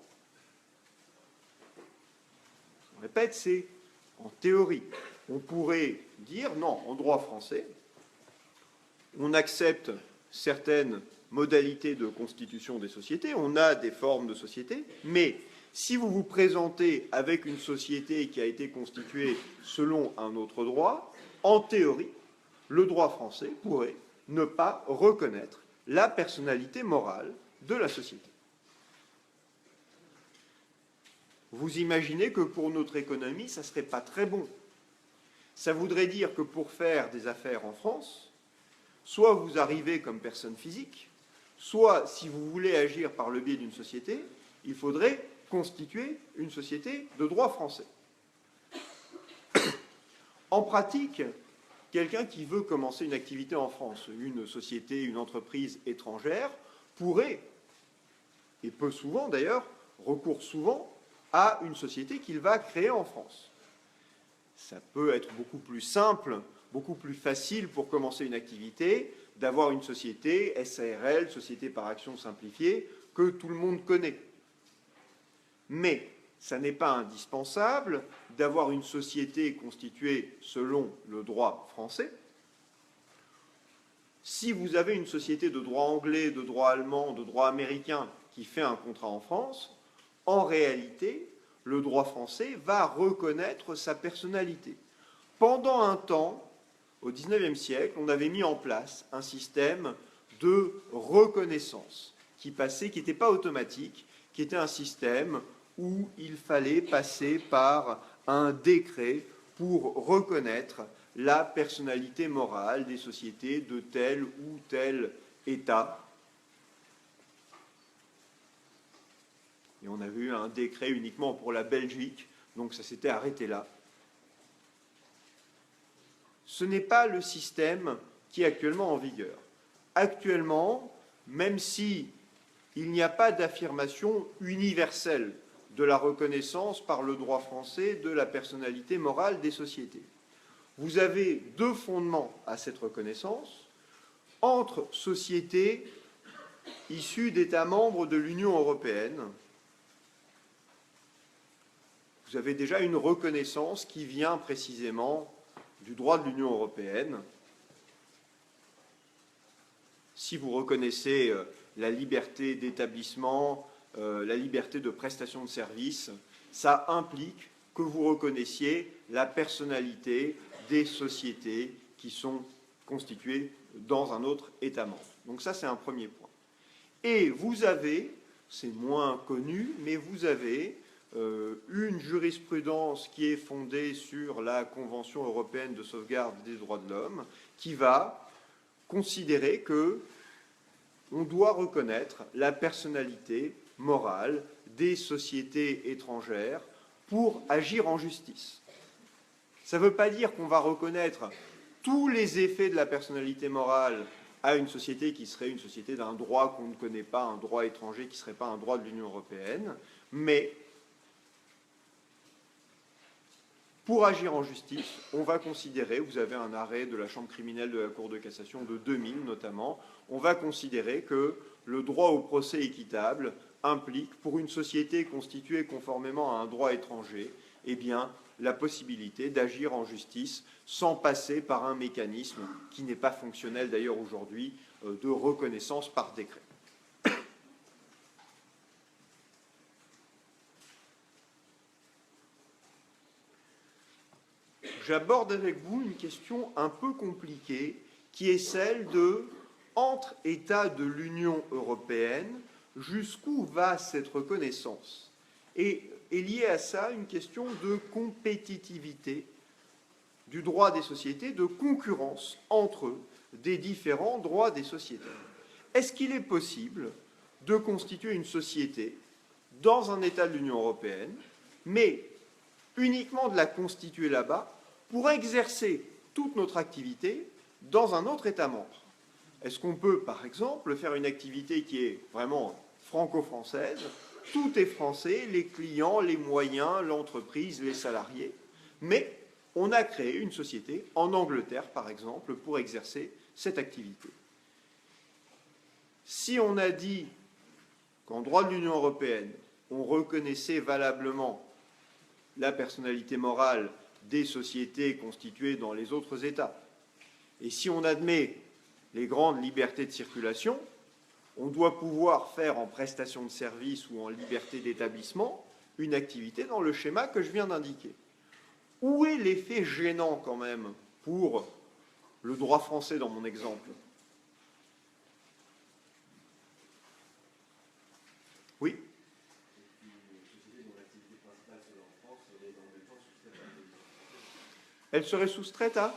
Je répète, c'est en théorie. On pourrait dire, non, en droit français, on accepte certaines modalités de constitution des sociétés, on a des formes de société, mais si vous vous présentez avec une société qui a été constituée selon un autre droit, en théorie, le droit français pourrait ne pas reconnaître la personnalité morale de la société. Vous imaginez que pour notre économie, ça ne serait pas très bon. Ça voudrait dire que pour faire des affaires en France, soit vous arrivez comme personne physique, soit si vous voulez agir par le biais d'une société, il faudrait constituer une société de droit français. En pratique, quelqu'un qui veut commencer une activité en France, une société, une entreprise étrangère, pourrait et peu souvent d'ailleurs, recourt souvent à une société qu'il va créer en France. Ça peut être beaucoup plus simple, beaucoup plus facile pour commencer une activité, d'avoir une société SARL, société par action simplifiée, que tout le monde connaît. Mais ça n'est pas indispensable d'avoir une société constituée selon le droit français. Si vous avez une société de droit anglais, de droit allemand, de droit américain qui fait un contrat en France, en réalité, le droit français va reconnaître sa personnalité. Pendant un temps, au XIXe siècle, on avait mis en place un système de reconnaissance qui n'était pas automatique, qui était un système où il fallait passer par un décret pour reconnaître la personnalité morale des sociétés de tel ou tel État. Et on avait eu un décret uniquement pour la Belgique, donc ça s'était arrêté là. Ce n'est pas le système qui est actuellement en vigueur. Actuellement, même si il n'y a pas d'affirmation universelle de la reconnaissance par le droit français de la personnalité morale des sociétés, vous avez deux fondements à cette reconnaissance entre sociétés issues d'États membres de l'Union européenne. Vous avez déjà une reconnaissance qui vient précisément du droit de l'Union européenne. Si vous reconnaissez la liberté d'établissement, la liberté de prestation de services, ça implique que vous reconnaissiez la personnalité des sociétés qui sont constituées dans un autre État membre. Donc ça, c'est un premier point. Et vous avez, c'est moins connu, mais vous avez une jurisprudence qui est fondée sur la Convention européenne de sauvegarde des droits de l'homme, qui va considérer que on doit reconnaître la personnalité morale des sociétés étrangères pour agir en justice. Ça ne veut pas dire qu'on va reconnaître tous les effets de la personnalité morale à une société qui serait une société d'un droit qu'on ne connaît pas, un droit étranger qui ne serait pas un droit de l'Union européenne, mais pour agir en justice, on va considérer, vous avez un arrêt de la Chambre criminelle de la Cour de cassation de 2000 notamment, on va considérer que le droit au procès équitable implique, pour une société constituée conformément à un droit étranger, eh bien, la possibilité d'agir en justice sans passer par un mécanisme qui n'est pas fonctionnel d'ailleurs aujourd'hui de reconnaissance par décret. J'aborde avec vous une question un peu compliquée qui est celle de, entre États de l'Union européenne, jusqu'où va cette reconnaissance? Et est liée à ça une question de compétitivité du droit des sociétés, de concurrence entre eux des différents droits des sociétés. Est-ce qu'il est possible de constituer une société dans un État de l'Union européenne, mais uniquement de la constituer là-bas pour exercer toute notre activité dans un autre État membre? Est-ce qu'on peut, par exemple, faire une activité qui est vraiment franco-française? Tout est français, les clients, les moyens, l'entreprise, les salariés, mais on a créé une société en Angleterre, par exemple, pour exercer cette activité. Si on a dit qu'en droit de l'Union européenne, on reconnaissait valablement la personnalité morale des sociétés constituées dans les autres États, et si on admet les grandes libertés de circulation, on doit pouvoir faire en prestation de service ou en liberté d'établissement une activité dans le schéma que je viens d'indiquer. Où est l'effet gênant quand même pour le droit français dans mon exemple? Oui? Elle serait soustraite à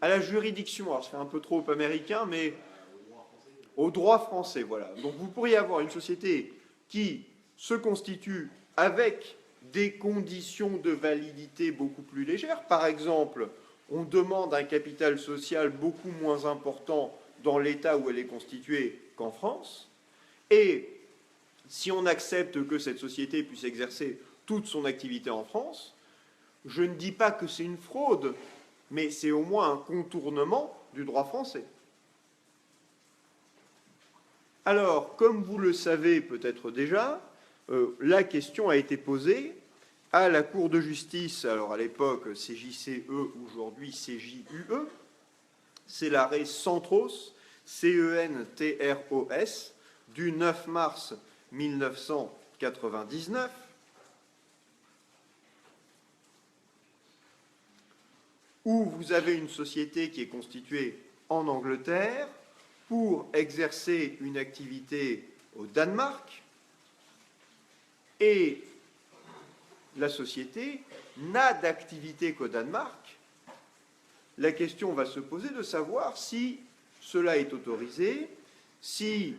la juridiction. Alors, ça fait un peu trop américain, mais au droit français, voilà. Donc, vous pourriez avoir une société qui se constitue avec des conditions de validité beaucoup plus légères. Par exemple, on demande un capital social beaucoup moins important dans l'État où elle est constituée qu'en France. Et si on accepte que cette société puisse exercer toute son activité en France, je ne dis pas que c'est une fraude, mais c'est au moins un contournement du droit français. Alors, comme vous le savez peut-être déjà, la question a été posée à la Cour de justice, alors à l'époque CJCE, aujourd'hui CJUE, c'est l'arrêt Centros, CENTROS, du 9 mars 1999, où vous avez une société qui est constituée en Angleterre pour exercer une activité au Danemark, et la société n'a d'activité qu'au Danemark. La question va se poser de savoir si cela est autorisé, si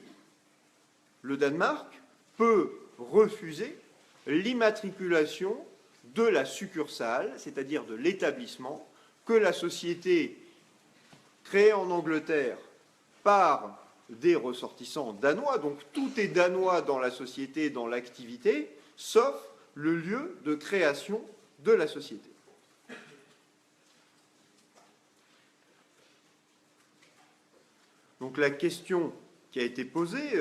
le Danemark peut refuser l'immatriculation de la succursale, c'est-à-dire de l'établissement, que la société créée en Angleterre par des ressortissants danois, donc tout est danois dans la société, dans l'activité, sauf le lieu de création de la société. Donc la question qui a été posée,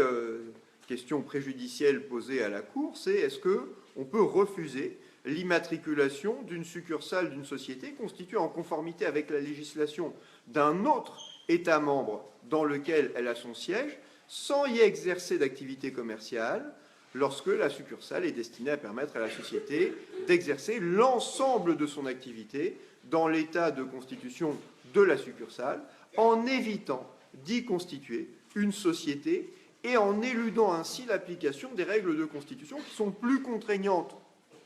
question préjudicielle posée à la Cour, c'est est-ce qu'on peut refuser l'immatriculation d'une succursale d'une société constituée en conformité avec la législation d'un autre État membre dans lequel elle a son siège, sans y exercer d'activité commerciale, lorsque la succursale est destinée à permettre à la société d'exercer l'ensemble de son activité dans l'état de constitution de la succursale, en évitant d'y constituer une société et en éludant ainsi l'application des règles de constitution qui sont plus contraignantes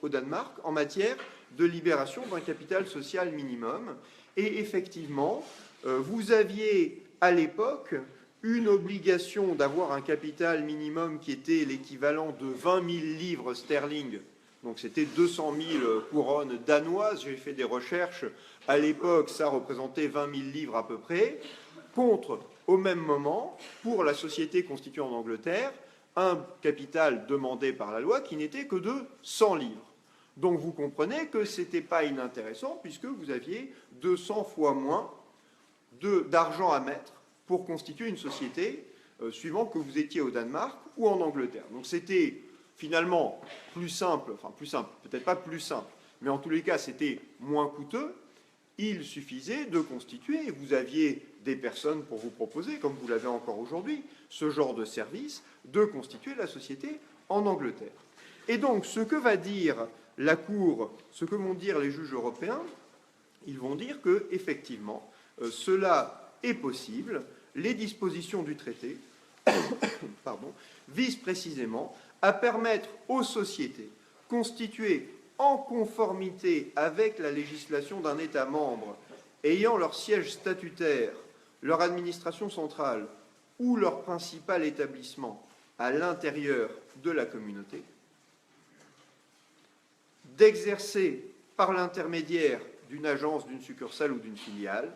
au Danemark en matière de libération d'un capital social minimum. Et effectivement, vous aviez à l'époque une obligation d'avoir un capital minimum qui était l'équivalent de 20 000 livres sterling, donc c'était 200 000 couronnes danoises, j'ai fait des recherches, à l'époque ça représentait 20 000 livres à peu près, contre, au même moment, pour la société constituée en Angleterre, un capital demandé par la loi qui n'était que de 100 livres. Donc vous comprenez que ce n'était pas inintéressant puisque vous aviez 200 fois moins d'argent à mettre pour constituer une société suivant que vous étiez au Danemark ou en Angleterre. Donc c'était finalement plus simple, enfin plus simple, peut-être pas plus simple, mais en tous les cas c'était moins coûteux. Il suffisait de constituer, et vous aviez des personnes pour vous proposer, comme vous l'avez encore aujourd'hui, ce genre de service, de constituer la société en Angleterre. Et donc ce que va dire la Cour, ce que vont dire les juges européens, ils vont dire que effectivement cela est possible. Les dispositions du traité visent précisément à permettre aux sociétés constituées en conformité avec la législation d'un État membre ayant leur siège statutaire, leur administration centrale ou leur principal établissement à l'intérieur de la communauté, d'exercer par l'intermédiaire d'une agence, d'une succursale ou d'une filiale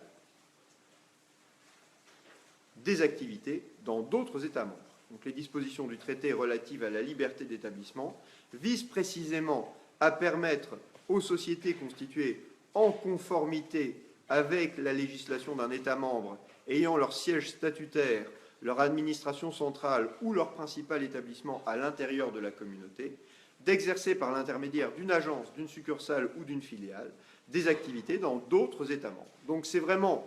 des activités dans d'autres États membres. Donc les dispositions du traité relatives à la liberté d'établissement visent précisément à permettre aux sociétés constituées en conformité avec la législation d'un État membre ayant leur siège statutaire, leur administration centrale ou leur principal établissement à l'intérieur de la communauté, d'exercer par l'intermédiaire d'une agence, d'une succursale ou d'une filiale des activités dans d'autres États membres. Donc c'est vraiment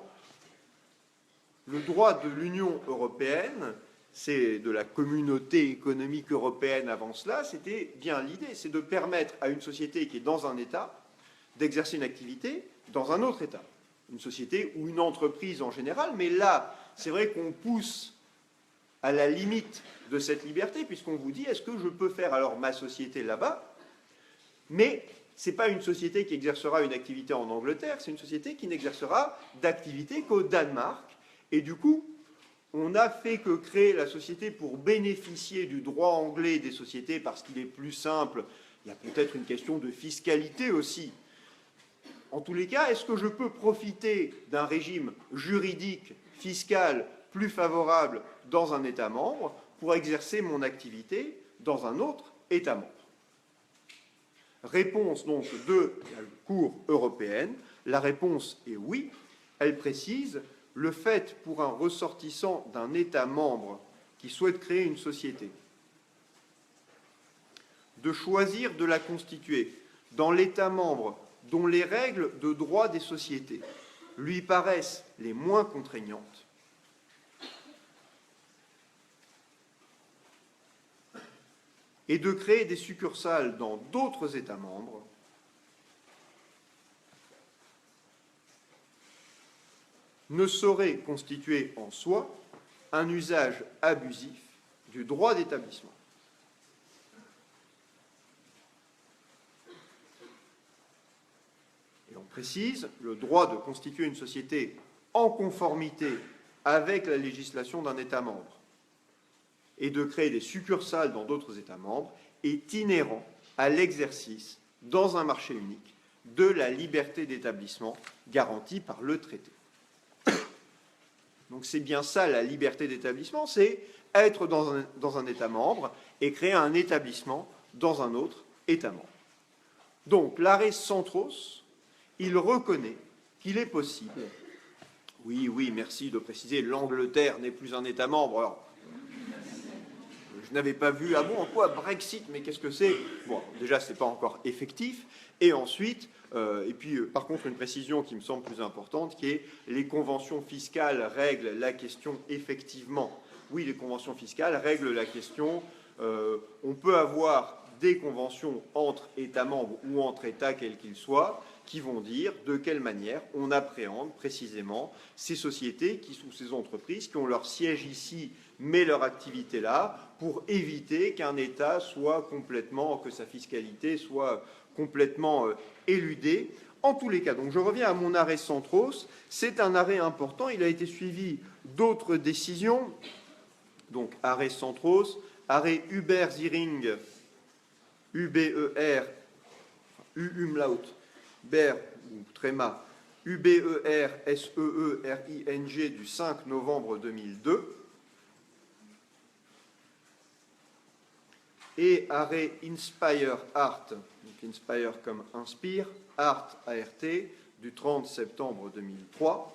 le droit de l'Union européenne, c'est de la communauté économique européenne avant cela, c'était bien l'idée, c'est de permettre à une société qui est dans un État d'exercer une activité dans un autre État. Une société ou une entreprise en général, mais là, c'est vrai qu'on pousse à la limite de cette liberté, puisqu'on vous dit, est-ce que je peux faire alors ma société là-bas? Mais ce n'est pas une société qui exercera une activité en Angleterre, c'est une société qui n'exercera d'activité qu'au Danemark. Et du coup, on n'a fait que créer la société pour bénéficier du droit anglais des sociétés parce qu'il est plus simple. Il y a peut-être une question de fiscalité aussi. En tous les cas, est-ce que je peux profiter d'un régime juridique, fiscal, plus favorable dans un État membre pour exercer mon activité dans un autre État membre. Réponse donc de la Cour européenne, la réponse est oui. Elle précise le fait pour un ressortissant d'un État membre qui souhaite créer une société de choisir de la constituer dans l'État membre dont les règles de droit des sociétés lui paraissent les moins contraignantes, et de créer des succursales dans d'autres États membres, ne saurait constituer en soi un usage abusif du droit d'établissement. Et on précise, le droit de constituer une société en conformité avec la législation d'un État membre et de créer des succursales dans d'autres États membres est inhérent à l'exercice, dans un marché unique, de la liberté d'établissement garantie par le traité. Donc c'est bien ça la liberté d'établissement, c'est être dans un État membre et créer un établissement dans un autre État membre. Donc l'arrêt Centros, il reconnaît qu'il est possible, oui, merci de préciser, l'Angleterre n'est plus un État membre, alors je n'avais pas vu, ah bon, en quoi Brexit, mais qu'est-ce que c'est? Bon, déjà, ce n'est pas encore effectif. Et ensuite, par contre, une précision qui me semble plus importante, qui est les conventions fiscales règlent la question effectivement. Oui, les conventions fiscales règlent la question. On peut avoir des conventions entre États membres ou entre États, quels qu'ils soient, qui vont dire de quelle manière on appréhende précisément ces sociétés ou ces entreprises qui ont leur siège ici, mais leur activité là, pour éviter qu'un État soit complètement, que sa fiscalité soit complètement éludée. En tous les cas, donc je reviens à mon arrêt Centros, c'est un arrêt important, il a été suivi d'autres décisions, donc arrêt Centros, arrêt Uber-Ziering, UBER, U-umlaut, BER, ou tréma, UBER-SEERING du 5 novembre 2002, et arrêt Inspire Art, donc Inspire comme Inspire, Art ART, du 30 septembre 2003.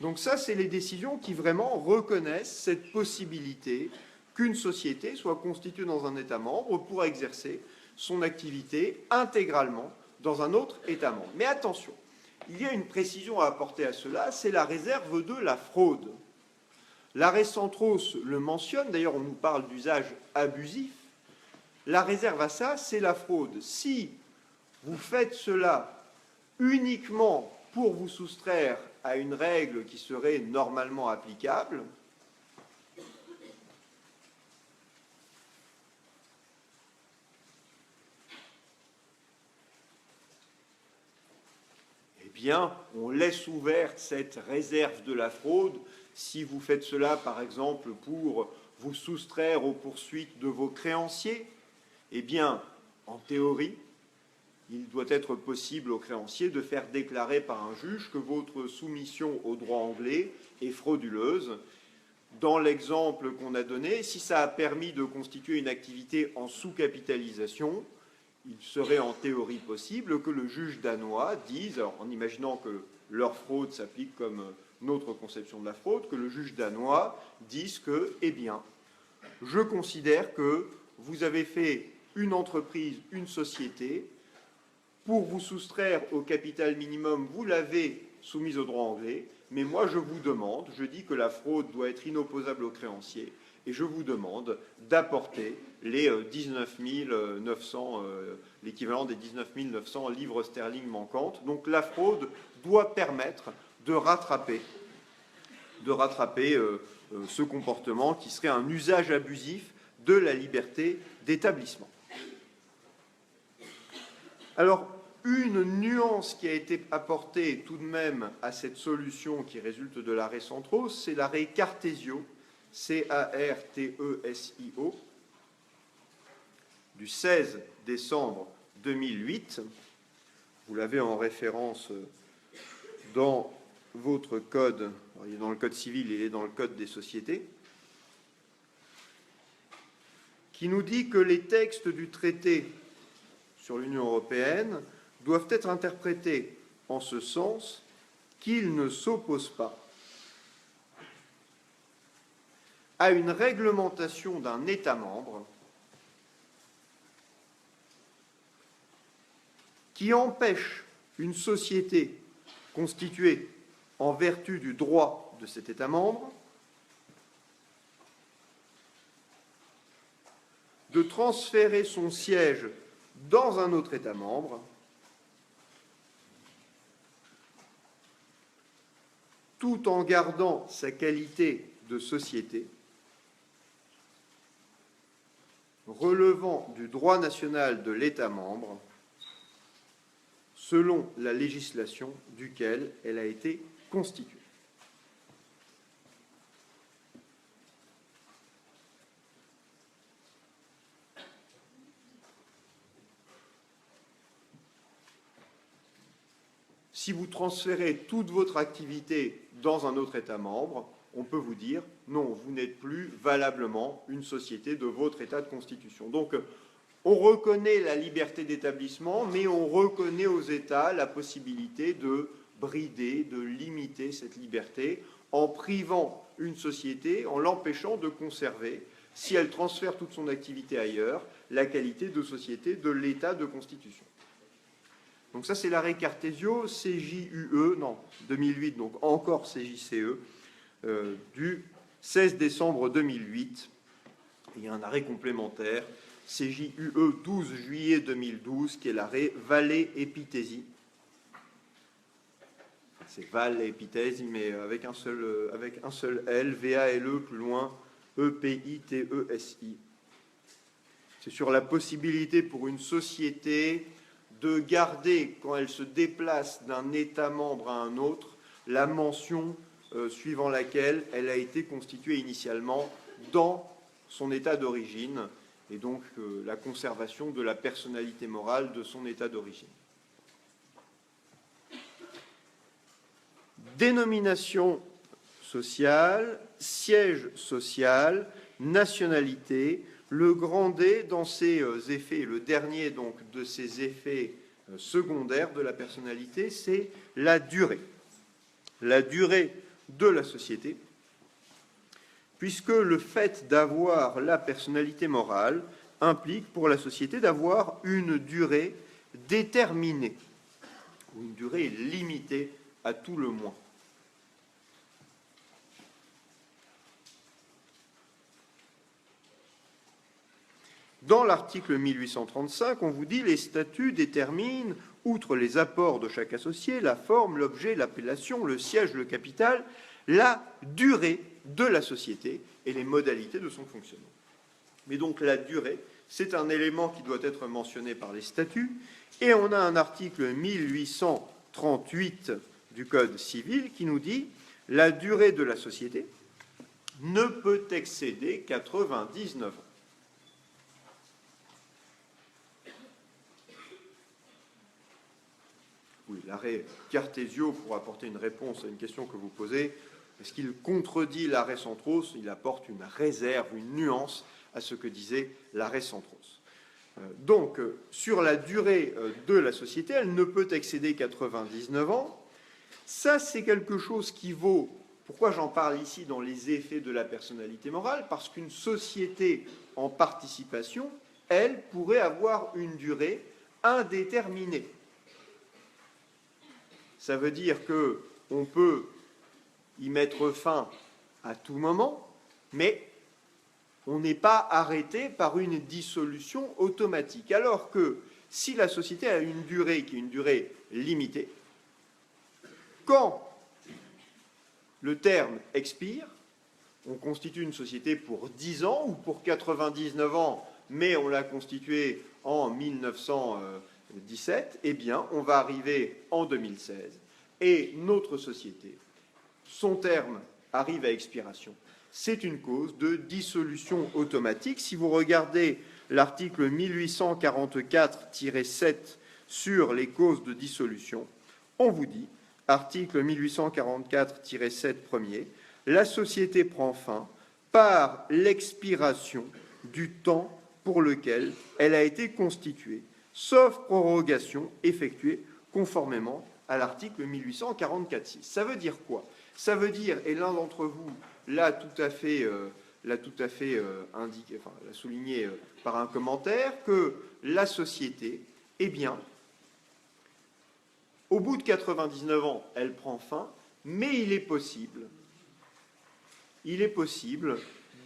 Donc ça, c'est les décisions qui vraiment reconnaissent cette possibilité qu'une société soit constituée dans un État membre pour exercer son activité intégralement dans un autre État membre. Mais attention, il y a une précision à apporter à cela, c'est la réserve de la fraude. L'arrêt Centros le mentionne, d'ailleurs on nous parle d'usage abusif. La réserve à ça, c'est la fraude. Si vous faites cela uniquement pour vous soustraire à une règle qui serait normalement applicable, eh bien, on laisse ouverte cette réserve de la fraude si vous faites cela, par exemple, pour vous soustraire aux poursuites de vos créanciers. Eh bien, en théorie, il doit être possible aux créanciers de faire déclarer par un juge que votre soumission au droit anglais est frauduleuse. Dans l'exemple qu'on a donné, si ça a permis de constituer une activité en sous-capitalisation, il serait en théorie possible que le juge danois dise, alors en imaginant que leur fraude s'applique comme notre conception de la fraude, que le juge danois dise que, eh bien, je considère que vous avez fait une entreprise, une société, pour vous soustraire au capital minimum, vous l'avez soumise au droit anglais, mais moi je vous demande, je dis que la fraude doit être inopposable aux créanciers, et je vous demande d'apporter les 19 900, l'équivalent des 19 900 livres sterling manquantes. Donc la fraude doit permettre de rattraper ce comportement qui serait un usage abusif de la liberté d'établissement. Alors, une nuance qui a été apportée tout de même à cette solution qui résulte de l'arrêt Centros, c'est l'arrêt Cartesio, C-A-R-T-E-S-I-O, du 16 décembre 2008. Vous l'avez en référence dans votre code, alors il est dans le code civil, il est dans le code des sociétés, qui nous dit que les textes du traité sur l'Union européenne doivent être interprétés en ce sens qu'ils ne s'opposent pas à une réglementation d'un État membre qui empêche une société constituée en vertu du droit de cet État membre de transférer son siège dans un autre État membre tout en gardant sa qualité de société relevant du droit national de l'État membre selon la législation duquel elle a été constituée. Si vous transférez toute votre activité dans un autre État membre, on peut vous dire non, vous n'êtes plus valablement une société de votre État de constitution. Donc, on reconnaît la liberté d'établissement, mais on reconnaît aux États la possibilité de brider, de limiter cette liberté en privant une société, en l'empêchant de conserver, si elle transfère toute son activité ailleurs, la qualité de société de l'État de constitution. Donc ça, c'est l'arrêt Cartesio, CJUE, non, 2008, donc encore CJCE, du 16 décembre 2008. Il y a un arrêt complémentaire, CJUE 12 juillet 2012, qui est l'arrêt Vallée-Epithésy. C'est Val-Epithésy, mais avec un seul L, V-A-L-E, plus loin, E-P-I-T-E-S-I. C'est sur la possibilité pour une société de garder, quand elle se déplace d'un État membre à un autre, la mention suivant laquelle elle a été constituée initialement dans son État d'origine, et donc la conservation de la personnalité morale de son État d'origine. Dénomination sociale, siège social, nationalité. Le grand D, dans ses effets, le dernier donc de ces effets secondaires de la personnalité, c'est la durée. La durée de la société, puisque le fait d'avoir la personnalité morale implique pour la société d'avoir une durée déterminée, ou une durée limitée à tout le moins. Dans l'article 1835, on vous dit « Les statuts déterminent, outre les apports de chaque associé, la forme, l'objet, l'appellation, le siège, le capital, la durée de la société et les modalités de son fonctionnement. » Mais donc la durée, c'est un élément qui doit être mentionné par les statuts, et on a un article 1838 du Code civil qui nous dit « La durée de la société ne peut excéder 99 ans. » Oui, l'arrêt Cartesio, pour apporter une réponse à une question que vous posez, est-ce qu'il contredit l'arrêt Centros? Il apporte une réserve, une nuance à ce que disait l'arrêt Centros. Donc, sur la durée de la société, elle ne peut excéder 99 ans. Ça, c'est quelque chose qui vaut... Pourquoi j'en parle ici dans les effets de la personnalité morale? Parce qu'une société en participation, elle pourrait avoir une durée indéterminée. Ça veut dire qu'on peut y mettre fin à tout moment, mais on n'est pas arrêté par une dissolution automatique. Alors que si la société a une durée qui est une durée limitée, quand le terme expire, on constitue une société pour 10 ans ou pour 99 ans, mais on l'a constituée en 1917, eh bien, on va arriver en 2016 et notre société, son terme arrive à expiration. C'est une cause de dissolution automatique. Si vous regardez l'article 1844-7 sur les causes de dissolution, on vous dit article 1844-7 premier, la société prend fin par l'expiration du temps pour lequel elle a été constituée, sauf prorogation effectuée conformément à l'article 1844-6. Ça veut dire quoi? Ça veut dire, et l'un d'entre vous l'a tout à fait indiqué, enfin, l'a souligné par un commentaire, que la société, eh bien, au bout de 99 ans, elle prend fin, mais il est possible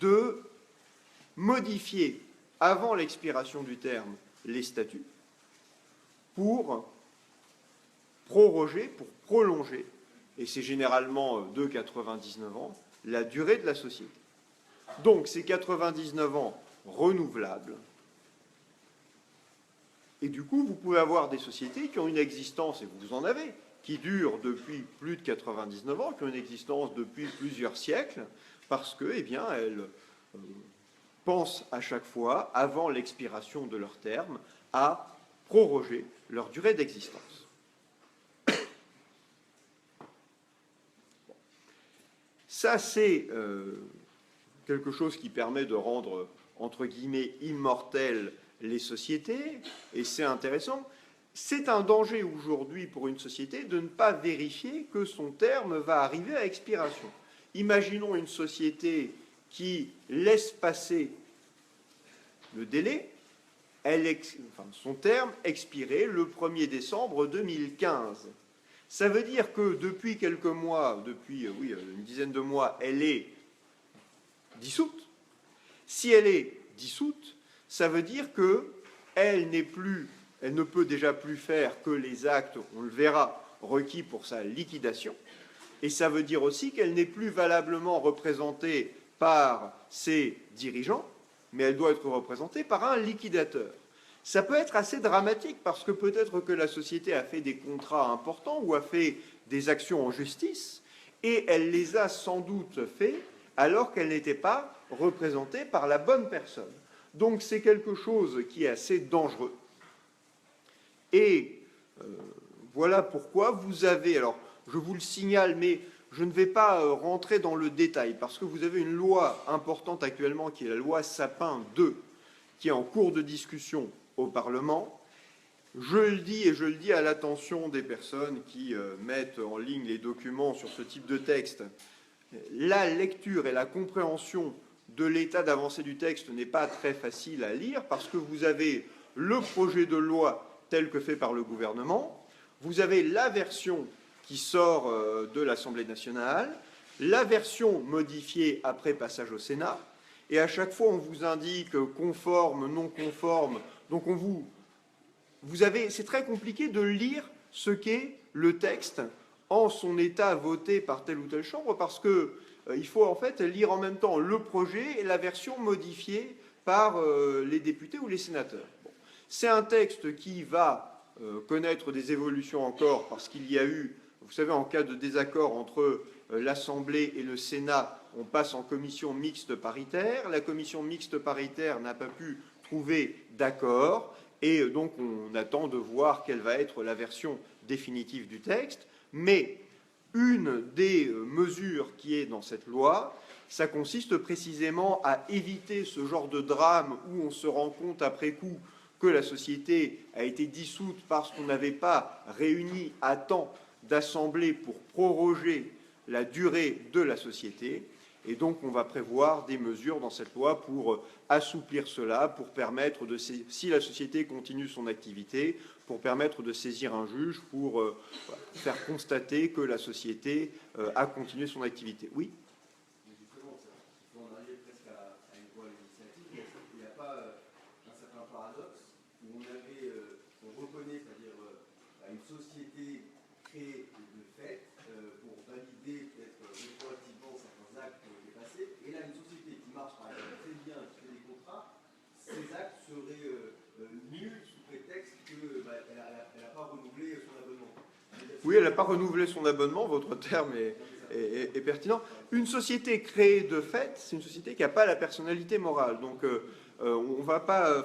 de modifier, avant l'expiration du terme, les statuts pour proroger, pour prolonger, et c'est généralement de 99 ans, la durée de la société. Donc, ces 99 ans renouvelables. Et du coup, vous pouvez avoir des sociétés qui ont une existence, et vous en avez, qui durent depuis plus de 99 ans, qui ont une existence depuis plusieurs siècles, parce que, eh bien, elles pensent à chaque fois, avant l'expiration de leur terme, à proroger leur durée d'existence. Ça, c'est quelque chose qui permet de rendre, entre guillemets, immortelles les sociétés, et c'est intéressant. C'est un danger aujourd'hui pour une société de ne pas vérifier que son terme va arriver à expiration. Imaginons une société qui laisse passer le délai, son terme expirait le 1er décembre 2015. Ça veut dire que depuis quelques mois, depuis une dizaine de mois, elle est dissoute. Si elle est dissoute, ça veut dire qu'elle ne peut déjà plus faire que les actes, on le verra, requis pour sa liquidation. Et ça veut dire aussi qu'elle n'est plus valablement représentée par ses dirigeants, mais elle doit être représentée par un liquidateur. Ça peut être assez dramatique parce que peut-être que la société a fait des contrats importants ou a fait des actions en justice et elle les a sans doute fait alors qu'elle n'était pas représentée par la bonne personne. Donc c'est quelque chose qui est assez dangereux. Et voilà pourquoi vous avez, alors je vous le signale, mais je ne vais pas rentrer dans le détail parce que vous avez une loi importante actuellement qui est la loi Sapin 2 qui est en cours de discussion au Parlement. Je le dis et je le dis à l'attention des personnes qui mettent en ligne les documents sur ce type de texte. La lecture et la compréhension de l'état d'avancée du texte n'est pas très facile à lire parce que vous avez le projet de loi tel que fait par le gouvernement, vous avez la version qui sort de l'Assemblée nationale, la version modifiée après passage au Sénat, et à chaque fois on vous indique conforme, non conforme, donc c'est très compliqué de lire ce qu'est le texte en son état voté par telle ou telle chambre, parce qu'il faut en fait lire en même temps le projet et la version modifiée par les députés ou les sénateurs. Bon. C'est un texte qui va connaître des évolutions encore, parce qu'il y a eu, vous savez, en cas de désaccord entre l'Assemblée et le Sénat, on passe en commission mixte paritaire. La commission mixte paritaire n'a pas pu trouver d'accord, et donc on attend de voir quelle va être la version définitive du texte. Mais une des mesures qui est dans cette loi, ça consiste précisément à éviter ce genre de drame où on se rend compte après coup que la société a été dissoute parce qu'on n'avait pas réuni à temps d'assemblée pour proroger la durée de la société. Et donc, on va prévoir des mesures dans cette loi pour assouplir cela, pour permettre si la société continue son activité, pour permettre de saisir un juge, pour faire constater que la société a continué son activité. Oui ? Justement, on arrive presque à une loi législative, mais il n'y a pas un certain paradoxe où on reconnaît, c'est-à-dire une société créée de fait pour valider peut-être rétroactivement certains actes qui ont été passés, et là une société qui marche par exemple très bien, qui fait des contrats, ces actes seraient nuls sous prétexte qu'elle n'a pas renouvelé son abonnement. Oui, elle n'a pas renouvelé son abonnement, votre terme est pertinent. Une société créée de fait, c'est une société qui n'a pas la personnalité morale. Donc, on ne va pas...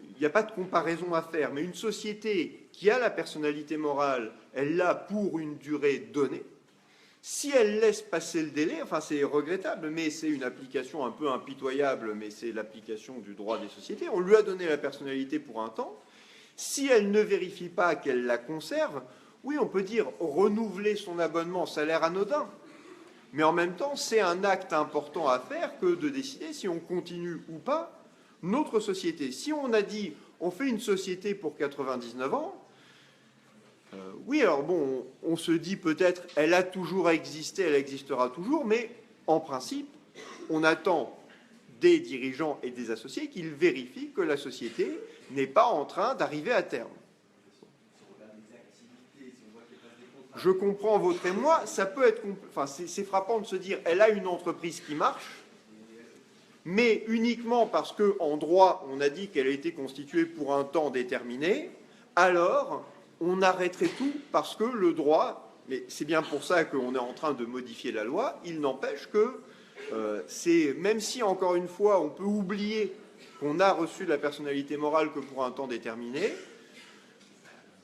il n'y a pas de comparaison à faire, mais une société qui a la personnalité morale, elle l'a pour une durée donnée. Si elle laisse passer le délai, enfin c'est regrettable, mais c'est une application un peu impitoyable, mais c'est l'application du droit des sociétés. On lui a donné la personnalité pour un temps. Si elle ne vérifie pas qu'elle la conserve, oui, on peut dire renouveler son abonnement, ça a l'air anodin. Mais en même temps, c'est un acte important à faire que de décider si on continue ou pas notre société. Si on a dit on fait une société pour 99 ans, oui, alors bon, on se dit peut-être elle a toujours existé, elle existera toujours, mais en principe, on attend des dirigeants et des associés qu'ils vérifient que la société n'est pas en train d'arriver à terme. Je comprends votre émoi, ça peut être, enfin, c'est frappant de se dire elle a une entreprise qui marche, mais uniquement parce qu'en droit, on a dit qu'elle a été constituée pour un temps déterminé, alors on arrêterait tout parce que le droit, mais c'est bien pour ça qu'on est en train de modifier la loi, il n'empêche que même si, encore une fois, on peut oublier qu'on a reçu la personnalité morale que pour un temps déterminé,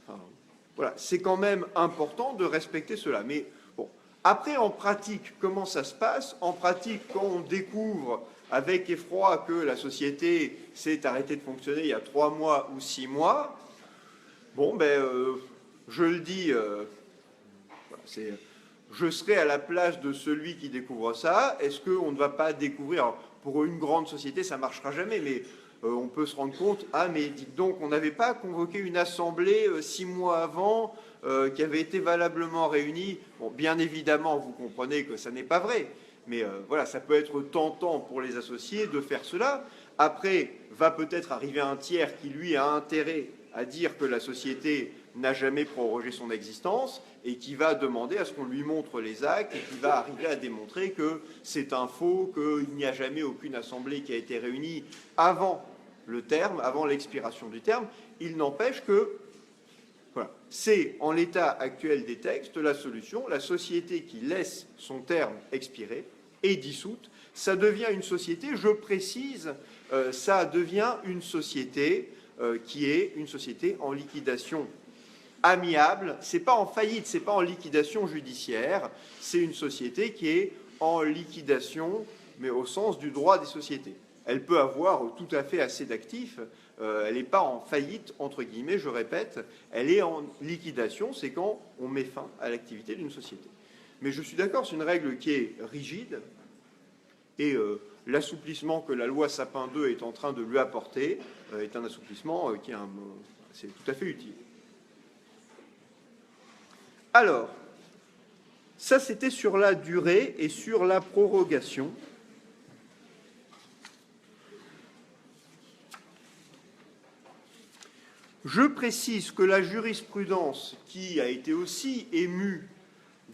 enfin, voilà, c'est quand même important de respecter cela. Mais bon, après, en pratique, comment ça se passe? En pratique, quand on découvre avec effroi que la société s'est arrêtée de fonctionner il y a 3 mois ou 6 mois, bon, je le dis, voilà, je serai à la place de celui qui découvre ça. Est-ce qu'on ne va pas découvrir, alors, pour une grande société, ça ne marchera jamais, mais on peut se rendre compte, ah mais dites donc, on n'avait pas convoqué une assemblée 6 mois avant qui avait été valablement réunie. Bon, bien évidemment, vous comprenez que ça n'est pas vrai, mais voilà, ça peut être tentant pour les associés de faire cela. Après, va peut-être arriver un tiers qui, lui, a intérêt à dire que la société n'a jamais prorogé son existence et qui va demander à ce qu'on lui montre les actes et qui va arriver à démontrer que c'est un faux, qu'il n'y a jamais aucune assemblée qui a été réunie avant le terme, avant l'expiration du terme. Il n'empêche que voilà, c'est en l'état actuel des textes la solution. La société qui laisse son terme expirer est dissoute. Ça devient une société, je précise, ça devient une société qui est une société en liquidation amiable. C'est pas en faillite, c'est pas en liquidation judiciaire. C'est une société qui est en liquidation, mais au sens du droit des sociétés. Elle peut avoir tout à fait assez d'actifs. Elle n'est pas en faillite, entre guillemets, je répète. Elle est en liquidation, c'est quand on met fin à l'activité d'une société. Mais je suis d'accord, c'est une règle qui est rigide et l'assouplissement que la loi Sapin 2 est en train de lui apporter est un assouplissement qui est c'est tout à fait utile. Alors, ça c'était sur la durée et sur la prorogation. Je précise que la jurisprudence qui a été aussi émue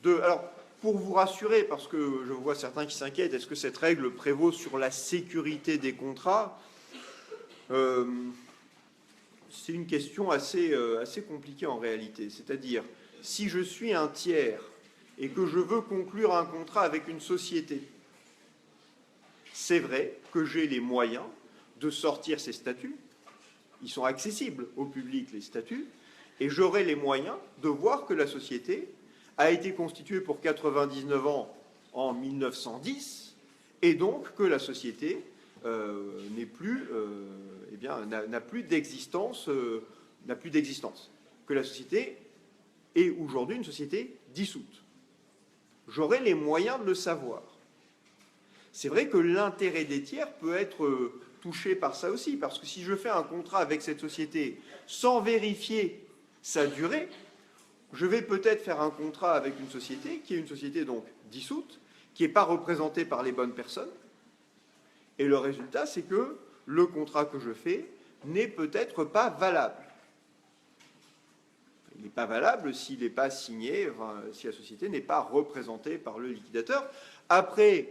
de... Alors, pour vous rassurer, parce que je vois certains qui s'inquiètent, est-ce que cette règle prévaut sur la sécurité des contrats? C'est une question assez compliquée en réalité. C'est-à-dire, si je suis un tiers et que je veux conclure un contrat avec une société, c'est vrai que j'ai les moyens de sortir ces statuts. Ils sont accessibles au public, les statuts, et j'aurai les moyens de voir que la société a été constituée pour 99 ans en 1910, et donc que la société n'est plus, n'a plus d'existence, que la société est aujourd'hui une société dissoute. J'aurai les moyens de le savoir. C'est vrai que l'intérêt des tiers peut être touché par ça aussi, parce que si je fais un contrat avec cette société sans vérifier sa durée, je vais peut-être faire un contrat avec une société qui est une société donc dissoute, qui n'est pas représentée par les bonnes personnes, et le résultat, c'est que le contrat que je fais n'est peut-être pas valable. Il n'est pas valable s'il n'est pas signé, enfin, si la société n'est pas représentée par le liquidateur. Après,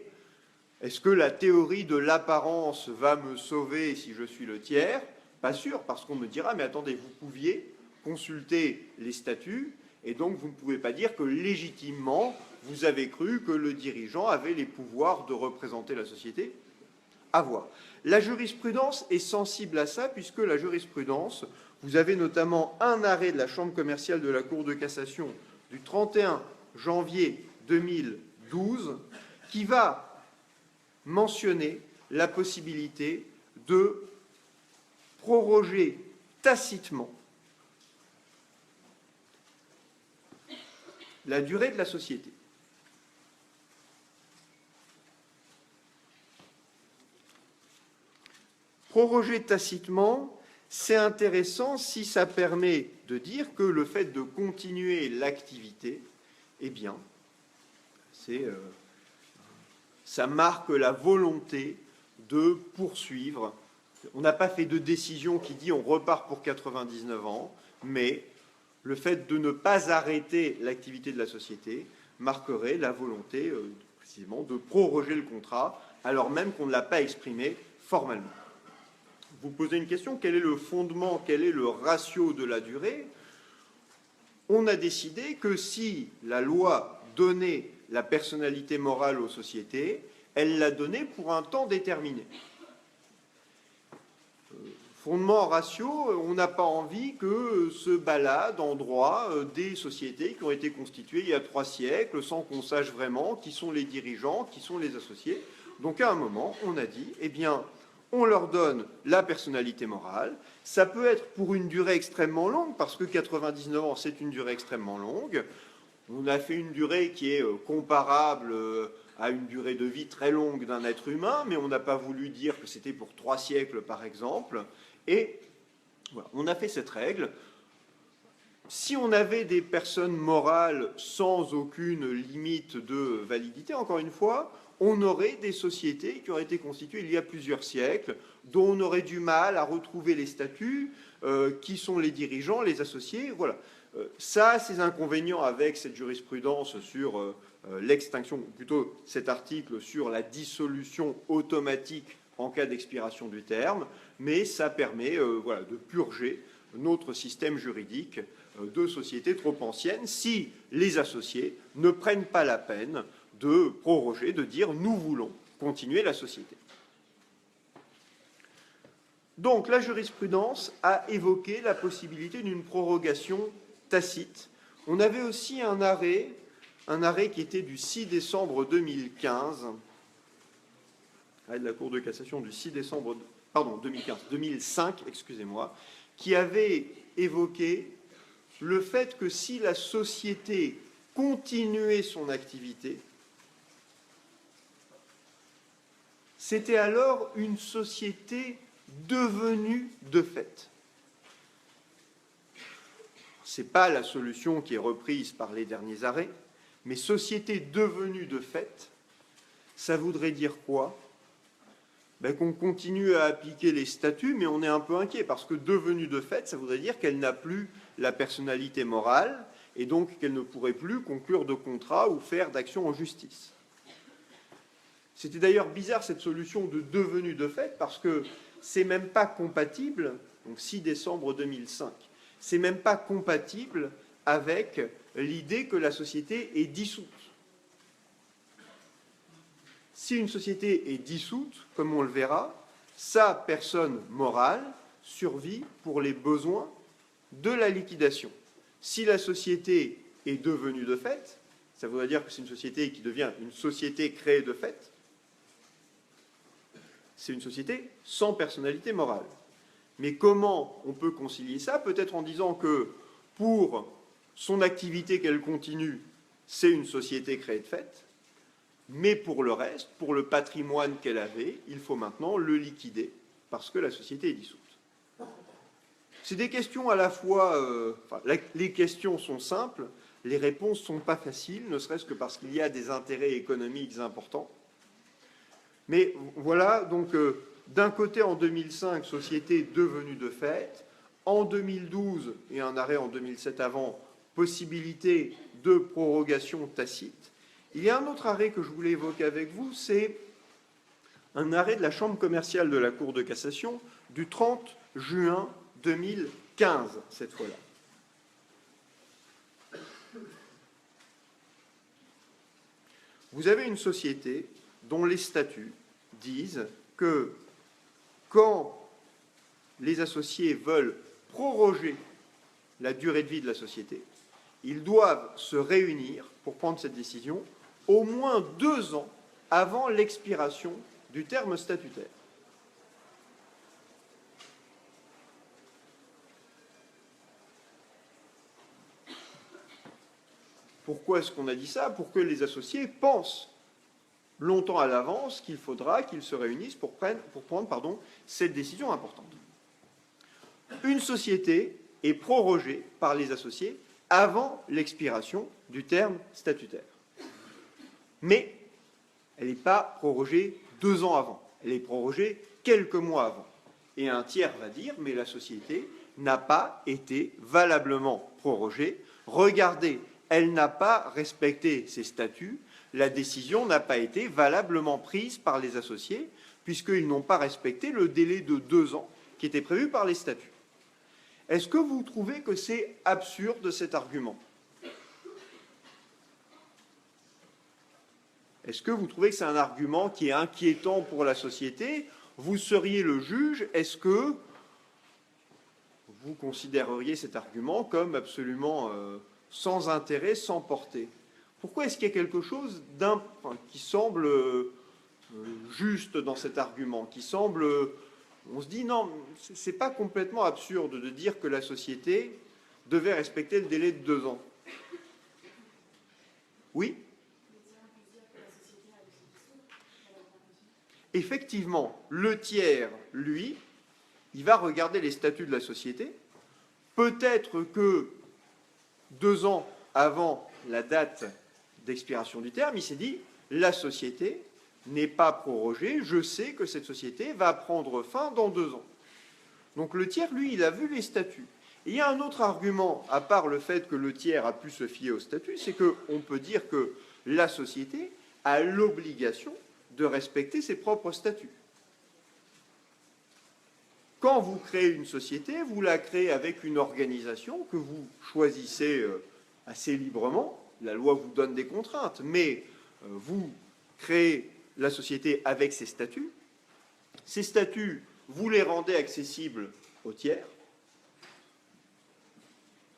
est-ce que la théorie de l'apparence va me sauver si je suis le tiers? Pas sûr, parce qu'on me dira, mais attendez, vous pouviez consulter les statuts, et donc vous ne pouvez pas dire que légitimement, vous avez cru que le dirigeant avait les pouvoirs de représenter la société. avoir. La jurisprudence est sensible à ça, puisque la jurisprudence, vous avez notamment un arrêt de la Chambre commerciale de la Cour de cassation du 31 janvier 2012 qui va mentionner la possibilité de proroger tacitement la durée de la société. Proroger tacitement, c'est intéressant si ça permet de dire que le fait de continuer l'activité, eh bien, ça marque la volonté de poursuivre. On n'a pas fait de décision qui dit on repart pour 99 ans, mais le fait de ne pas arrêter l'activité de la société marquerait la volonté, précisément, de proroger le contrat, alors même qu'on ne l'a pas exprimé formellement. Vous posez une question, quel est le fondement, quel est le ratio de la durée? On a décidé que si la loi donnait la personnalité morale aux sociétés, elle la donnait pour un temps déterminé. Fondement ratio, on n'a pas envie que se baladent en droit des sociétés qui ont été constituées il y a 3 siècles sans qu'on sache vraiment qui sont les dirigeants, qui sont les associés. Donc à un moment, on a dit, eh bien, on leur donne la personnalité morale. Ça peut être pour une durée extrêmement longue, parce que 99 ans, c'est une durée extrêmement longue. On a fait une durée qui est comparable à une durée de vie très longue d'un être humain, mais on n'a pas voulu dire que c'était pour 3 siècles, par exemple. Et voilà, on a fait cette règle. Si on avait des personnes morales sans aucune limite de validité, encore une fois, on aurait des sociétés qui auraient été constituées il y a plusieurs siècles, dont on aurait du mal à retrouver les statuts, qui sont les dirigeants, les associés, voilà. Ça a ses inconvénients avec cette jurisprudence sur l'extinction, ou plutôt cet article sur la dissolution automatique en cas d'expiration du terme, mais ça permet voilà, de purger notre système juridique de sociétés trop anciennes si les associés ne prennent pas la peine de proroger, de dire nous voulons continuer la société. Donc la jurisprudence a évoqué la possibilité d'une prorogation tacite. On avait aussi un arrêt qui était du 6 décembre 2015, arrêt de la Cour de cassation du 6 décembre, pardon, 2005, excusez-moi, qui avait évoqué le fait que si la société continuait son activité, c'était alors une société devenue de fait. Ce n'est pas la solution qui est reprise par les derniers arrêts, mais société devenue de fait, ça voudrait dire quoi? Ben, qu'on continue à appliquer les statuts, mais on est un peu inquiet, parce que devenue de fait, ça voudrait dire qu'elle n'a plus la personnalité morale, et donc qu'elle ne pourrait plus conclure de contrat ou faire d'action en justice. C'était d'ailleurs bizarre cette solution de devenue de fait, parce que c'est même pas compatible, donc 6 décembre 2005, c'est même pas compatible avec l'idée que la société est dissoute. Si une société est dissoute, comme on le verra, sa personne morale survit pour les besoins de la liquidation. Si la société est devenue de fait, ça voudrait dire que c'est une société qui devient une société créée de fait, c'est une société sans personnalité morale. Mais comment on peut concilier ça? Peut-être en disant que pour son activité qu'elle continue, c'est une société créée de fait, mais pour le reste, pour le patrimoine qu'elle avait, il faut maintenant le liquider parce que la société est dissoute. C'est des questions à la fois... les questions sont simples, les réponses ne sont pas faciles, ne serait-ce que parce qu'il y a des intérêts économiques importants. Mais voilà, donc, d'un côté, en 2005, société devenue de fait. En 2012, et un arrêt en 2007 avant, possibilité de prorogation tacite. Il y a un autre arrêt que je voulais évoquer avec vous, c'est un arrêt de la Chambre commerciale de la Cour de cassation du 30 juin 2015, cette fois-là. Vous avez une société dont les statuts disent que quand les associés veulent proroger la durée de vie de la société, ils doivent se réunir pour prendre cette décision au moins 2 ans avant l'expiration du terme statutaire. Pourquoi est-ce qu'on a dit ça? Pour que les associés pensent longtemps à l'avance qu'il faudra qu'ils se réunissent pour prendre cette décision importante. Une société est prorogée par les associés avant l'expiration du terme statutaire. Mais elle n'est pas prorogée 2 ans avant, elle est prorogée quelques mois avant. Et un tiers va dire, mais la société n'a pas été valablement prorogée. Regardez, elle n'a pas respecté ses statuts, la décision n'a pas été valablement prise par les associés, puisqu'ils n'ont pas respecté le délai de 2 ans qui était prévu par les statuts. Est-ce que vous trouvez que c'est absurde cet argument? Est-ce que vous trouvez que c'est un argument qui est inquiétant pour la société? Vous seriez le juge, est-ce que vous considéreriez cet argument comme absolument sans intérêt, sans portée? Pourquoi est-ce qu'il y a quelque chose qui semble juste dans cet argument, qui semble... On se dit, non, ce n'est pas complètement absurde de dire que la société devait respecter le délai de 2 ans. Oui? Effectivement, le tiers, lui, il va regarder les statuts de la société. Peut-être que 2 ans avant la date d'expiration du terme, il s'est dit, la société n'est pas prorogée, je sais que cette société va prendre fin dans 2 ans. Donc le tiers, lui, il a vu les statuts. Et il y a un autre argument, à part le fait que le tiers a pu se fier aux statuts, c'est qu'on peut dire que la société a l'obligation de respecter ses propres statuts. Quand vous créez une société, vous la créez avec une organisation que vous choisissez assez librement. La loi vous donne des contraintes, mais vous créez la société avec ses statuts. Ces statuts, vous les rendez accessibles aux tiers.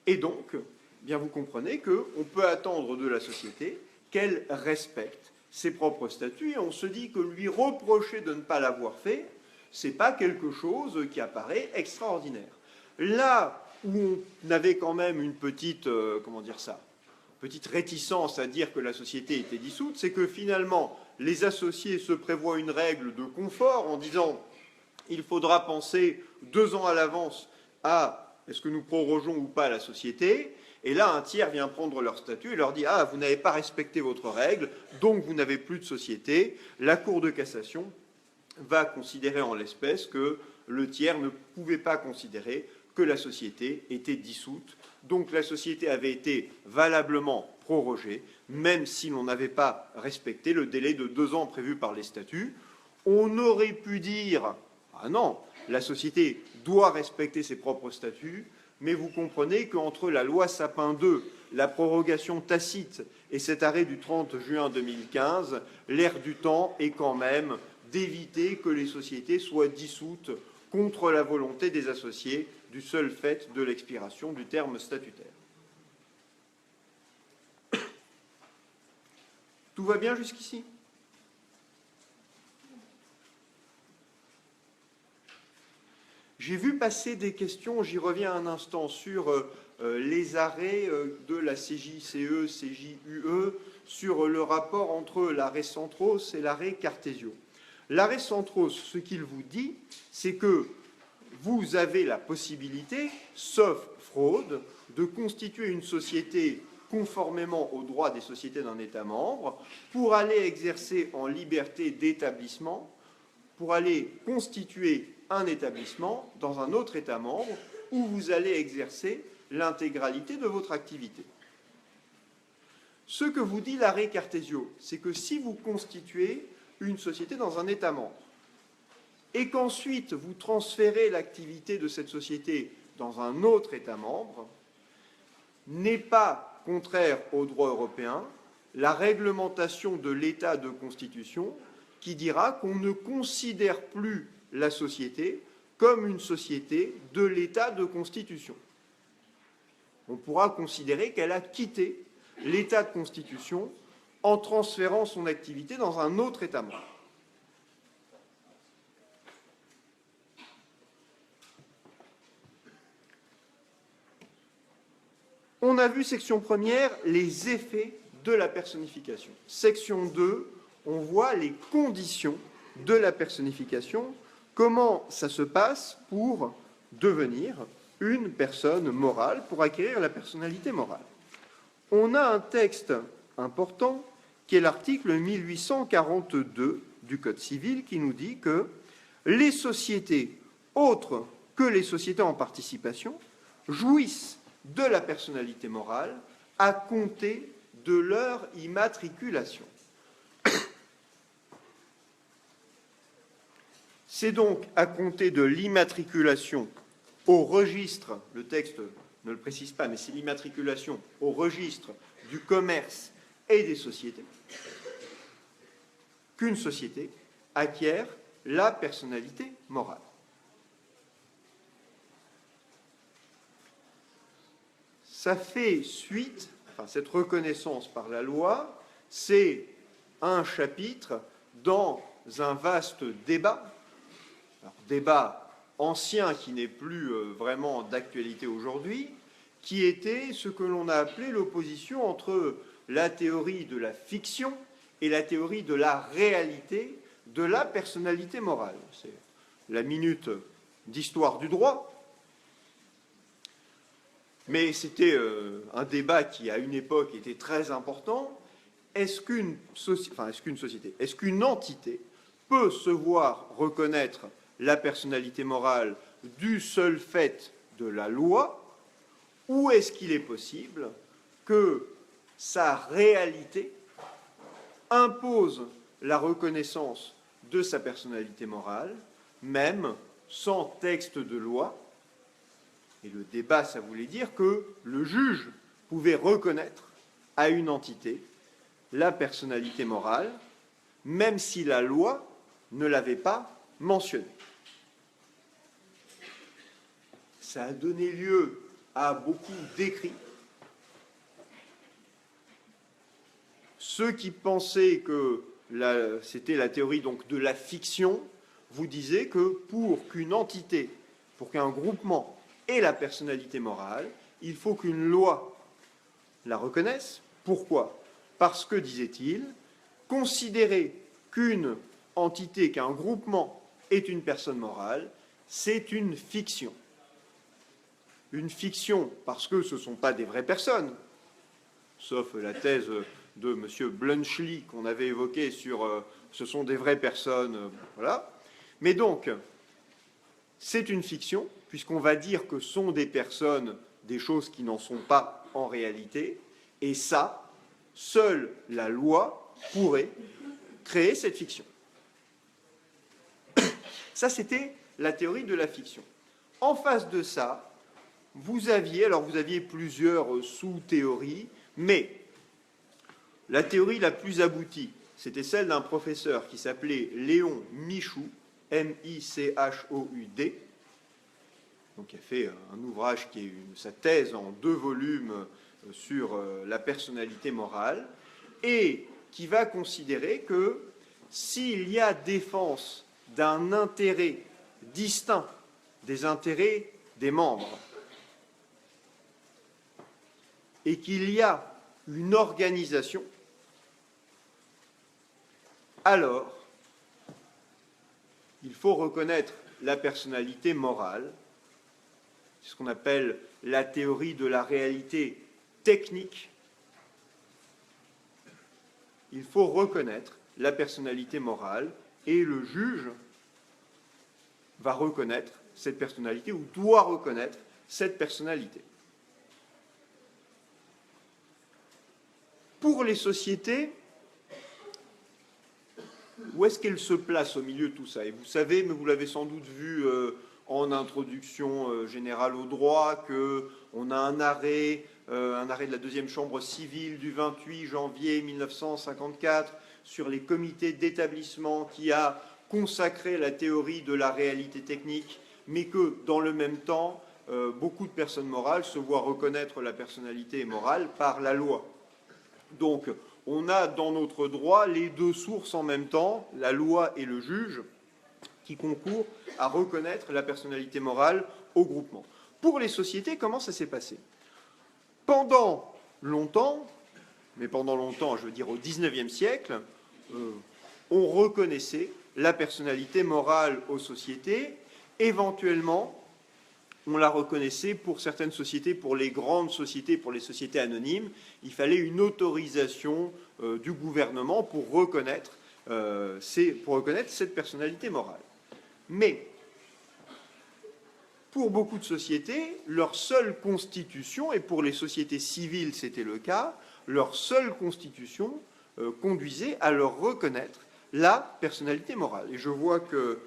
Et donc, bien vous comprenez qu'on peut attendre de la société qu'elle respecte ses propres statuts, et on se dit que lui reprocher de ne pas l'avoir fait, ce n'est pas quelque chose qui apparaît extraordinaire. Là où on avait quand même une petite, petite réticence à dire que la société était dissoute, c'est que finalement, les associés se prévoient une règle de confort en disant il faudra penser 2 ans à l'avance à est-ce que nous prorogeons ou pas la société, et là un tiers vient prendre leur statut et leur dit ah, vous n'avez pas respecté votre règle, donc vous n'avez plus de société. La Cour de cassation va considérer en l'espèce que le tiers ne pouvait pas considérer que la société était dissoute, donc la société avait été valablement prorogée, même si l'on n'avait pas respecté le délai de 2 ans prévu par les statuts. On aurait pu dire ah non, la société doit respecter ses propres statuts, mais vous comprenez qu'entre la loi Sapin II, la prorogation tacite et cet arrêt du 30 juin 2015, l'air du temps est quand même d'éviter que les sociétés soient dissoutes contre la volonté des associés du seul fait de l'expiration du terme statutaire. Tout va bien jusqu'ici? J'ai vu passer des questions, j'y reviens un instant, sur les arrêts de la CJCE, CJUE, sur le rapport entre l'arrêt Centros et l'arrêt Cartesio. L'arrêt Centros, ce qu'il vous dit, c'est que vous avez la possibilité, sauf fraude, de constituer une société conformément aux droits des sociétés d'un État membre pour aller exercer en liberté d'établissement, pour aller constituer un établissement dans un autre État membre où vous allez exercer l'intégralité de votre activité. Ce que vous dit l'arrêt Cartesio, c'est que si vous constituez une société dans un État membre et qu'ensuite vous transférez l'activité de cette société dans un autre État membre, n'est pas contraire au droit européen, la réglementation de l'État de constitution qui dira qu'on ne considère plus la société comme une société de l'état de constitution. On pourra considérer qu'elle a quitté l'état de constitution en transférant son activité dans un autre État membre. On a vu, section première, les effets de la personnification. Section 2, on voit les conditions de la personnification, comment ça se passe pour devenir une personne morale, pour acquérir la personnalité morale. On a un texte important qui est l'article 1842 du Code civil qui nous dit que les sociétés autres que les sociétés en participation jouissent de la personnalité morale à compter de leur immatriculation. C'est donc à compter de l'immatriculation au registre, le texte ne le précise pas, mais c'est l'immatriculation au registre du commerce et des sociétés, qu'une société acquiert la personnalité morale. Ça fait suite, enfin cette reconnaissance par la loi, c'est un chapitre dans un vaste débat, alors, débat ancien qui n'est plus vraiment d'actualité aujourd'hui, qui était ce que l'on a appelé l'opposition entre la théorie de la fiction et la théorie de la réalité de la personnalité morale. C'est la minute d'histoire du droit. Mais c'était un débat qui, à une époque, était très important. Est-ce qu'une société, est-ce qu'une entité peut se voir reconnaître la personnalité morale du seul fait de la loi, ou est-ce qu'il est possible que sa réalité impose la reconnaissance de sa personnalité morale, même sans texte de loi? Et le débat, ça voulait dire que le juge pouvait reconnaître à une entité la personnalité morale, même si la loi ne l'avait pas mentionnée. Ça a donné lieu à beaucoup d'écrits. Ceux qui pensaient que c'était la théorie donc de la fiction vous disaient que pour qu'une entité, pour qu'un groupement ait la personnalité morale, il faut qu'une loi la reconnaisse. Pourquoi? Parce que, disait-il, considérer qu'une entité, qu'un groupement est une personne morale, c'est une fiction. Une fiction parce que ce ne sont pas des vraies personnes, sauf la thèse de M. Bluntschli qu'on avait évoquée sur ce sont des vraies personnes, voilà. Mais donc, c'est une fiction, puisqu'on va dire que sont des personnes des choses qui n'en sont pas en réalité, et ça, seule la loi pourrait créer cette fiction. Ça, c'était la théorie de la fiction. En face de ça, vous aviez plusieurs sous-théories, mais la théorie la plus aboutie, c'était celle d'un professeur qui s'appelait Léon Michoud, M-I-C-H-O-U-D, donc qui a fait un ouvrage qui est sa thèse en 2 volumes sur la personnalité morale, et qui va considérer que s'il y a défense d'un intérêt distinct des intérêts des membres, et qu'il y a une organisation, alors il faut reconnaître la personnalité morale. C'est ce qu'on appelle la théorie de la réalité technique. Il faut reconnaître la personnalité morale et le juge va reconnaître cette personnalité ou doit reconnaître cette personnalité. Pour les sociétés, où est-ce qu'elles se placent au milieu de tout ça? Et vous savez, mais vous l'avez sans doute vu en introduction générale au droit, qu'on a un arrêt de la deuxième chambre civile du 28 janvier 1954 sur les comités d'établissement, qui a consacré la théorie de la réalité technique, mais que, dans le même temps, beaucoup de personnes morales se voient reconnaître la personnalité morale par la loi. Donc, on a dans notre droit les deux sources en même temps, la loi et le juge, qui concourent à reconnaître la personnalité morale au groupement. Pour les sociétés, comment ça s'est passé? Pendant longtemps, mais pendant longtemps, je veux dire au XIXe siècle, on reconnaissait la personnalité morale aux sociétés. Éventuellement, on la reconnaissait pour certaines sociétés, pour les grandes sociétés, pour les sociétés anonymes. Il fallait une autorisation du gouvernement pour reconnaître cette personnalité morale. Mais, pour beaucoup de sociétés, leur seule constitution, et pour les sociétés civiles c'était le cas, leur seule constitution conduisait à leur reconnaître la personnalité morale. Et je vois que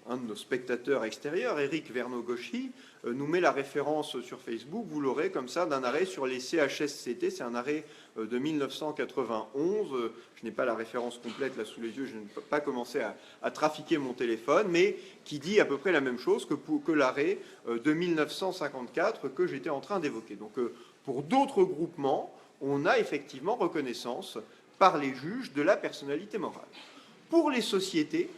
un de nos spectateurs extérieurs, Éric Verneau-Gauchy, nous met la référence sur Facebook, vous l'aurez comme ça, d'un arrêt sur les CHSCT, c'est un arrêt de 1991, je n'ai pas la référence complète là sous les yeux, je ne peux pas commencer à trafiquer mon téléphone, mais qui dit à peu près la même chose que l'arrêt de 1954 que j'étais en train d'évoquer. Donc pour d'autres groupements, on a effectivement reconnaissance par les juges de la personnalité morale. Pour les sociétés,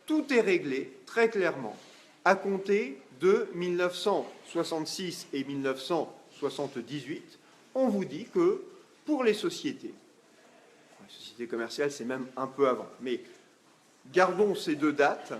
tout est réglé très clairement à compter de 1966 et 1978. On vous dit que pour les sociétés commerciales, c'est même un peu avant, mais gardons ces deux dates,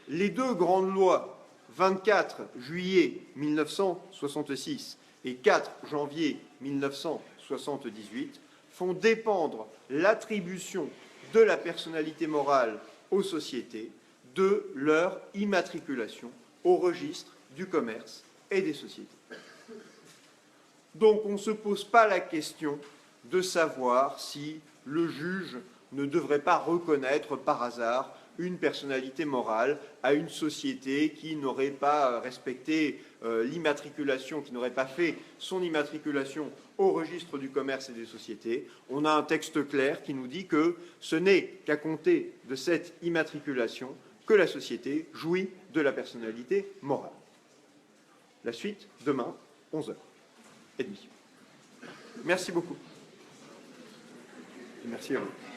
les deux grandes lois, 24 juillet 1966 et 4 janvier 1978, font dépendre l'attribution de la personnalité morale aux sociétés de leur immatriculation au registre du commerce et des sociétés. Donc on ne se pose pas la question de savoir si le juge ne devrait pas reconnaître par hasard une personnalité morale à une société qui n'aurait pas respecté l'immatriculation, qui n'aurait pas fait son immatriculation au registre du commerce et des sociétés. On a un texte clair qui nous dit que ce n'est qu'à compter de cette immatriculation que la société jouit de la personnalité morale. La suite, demain, 11h30. Merci beaucoup. Et merci à vous.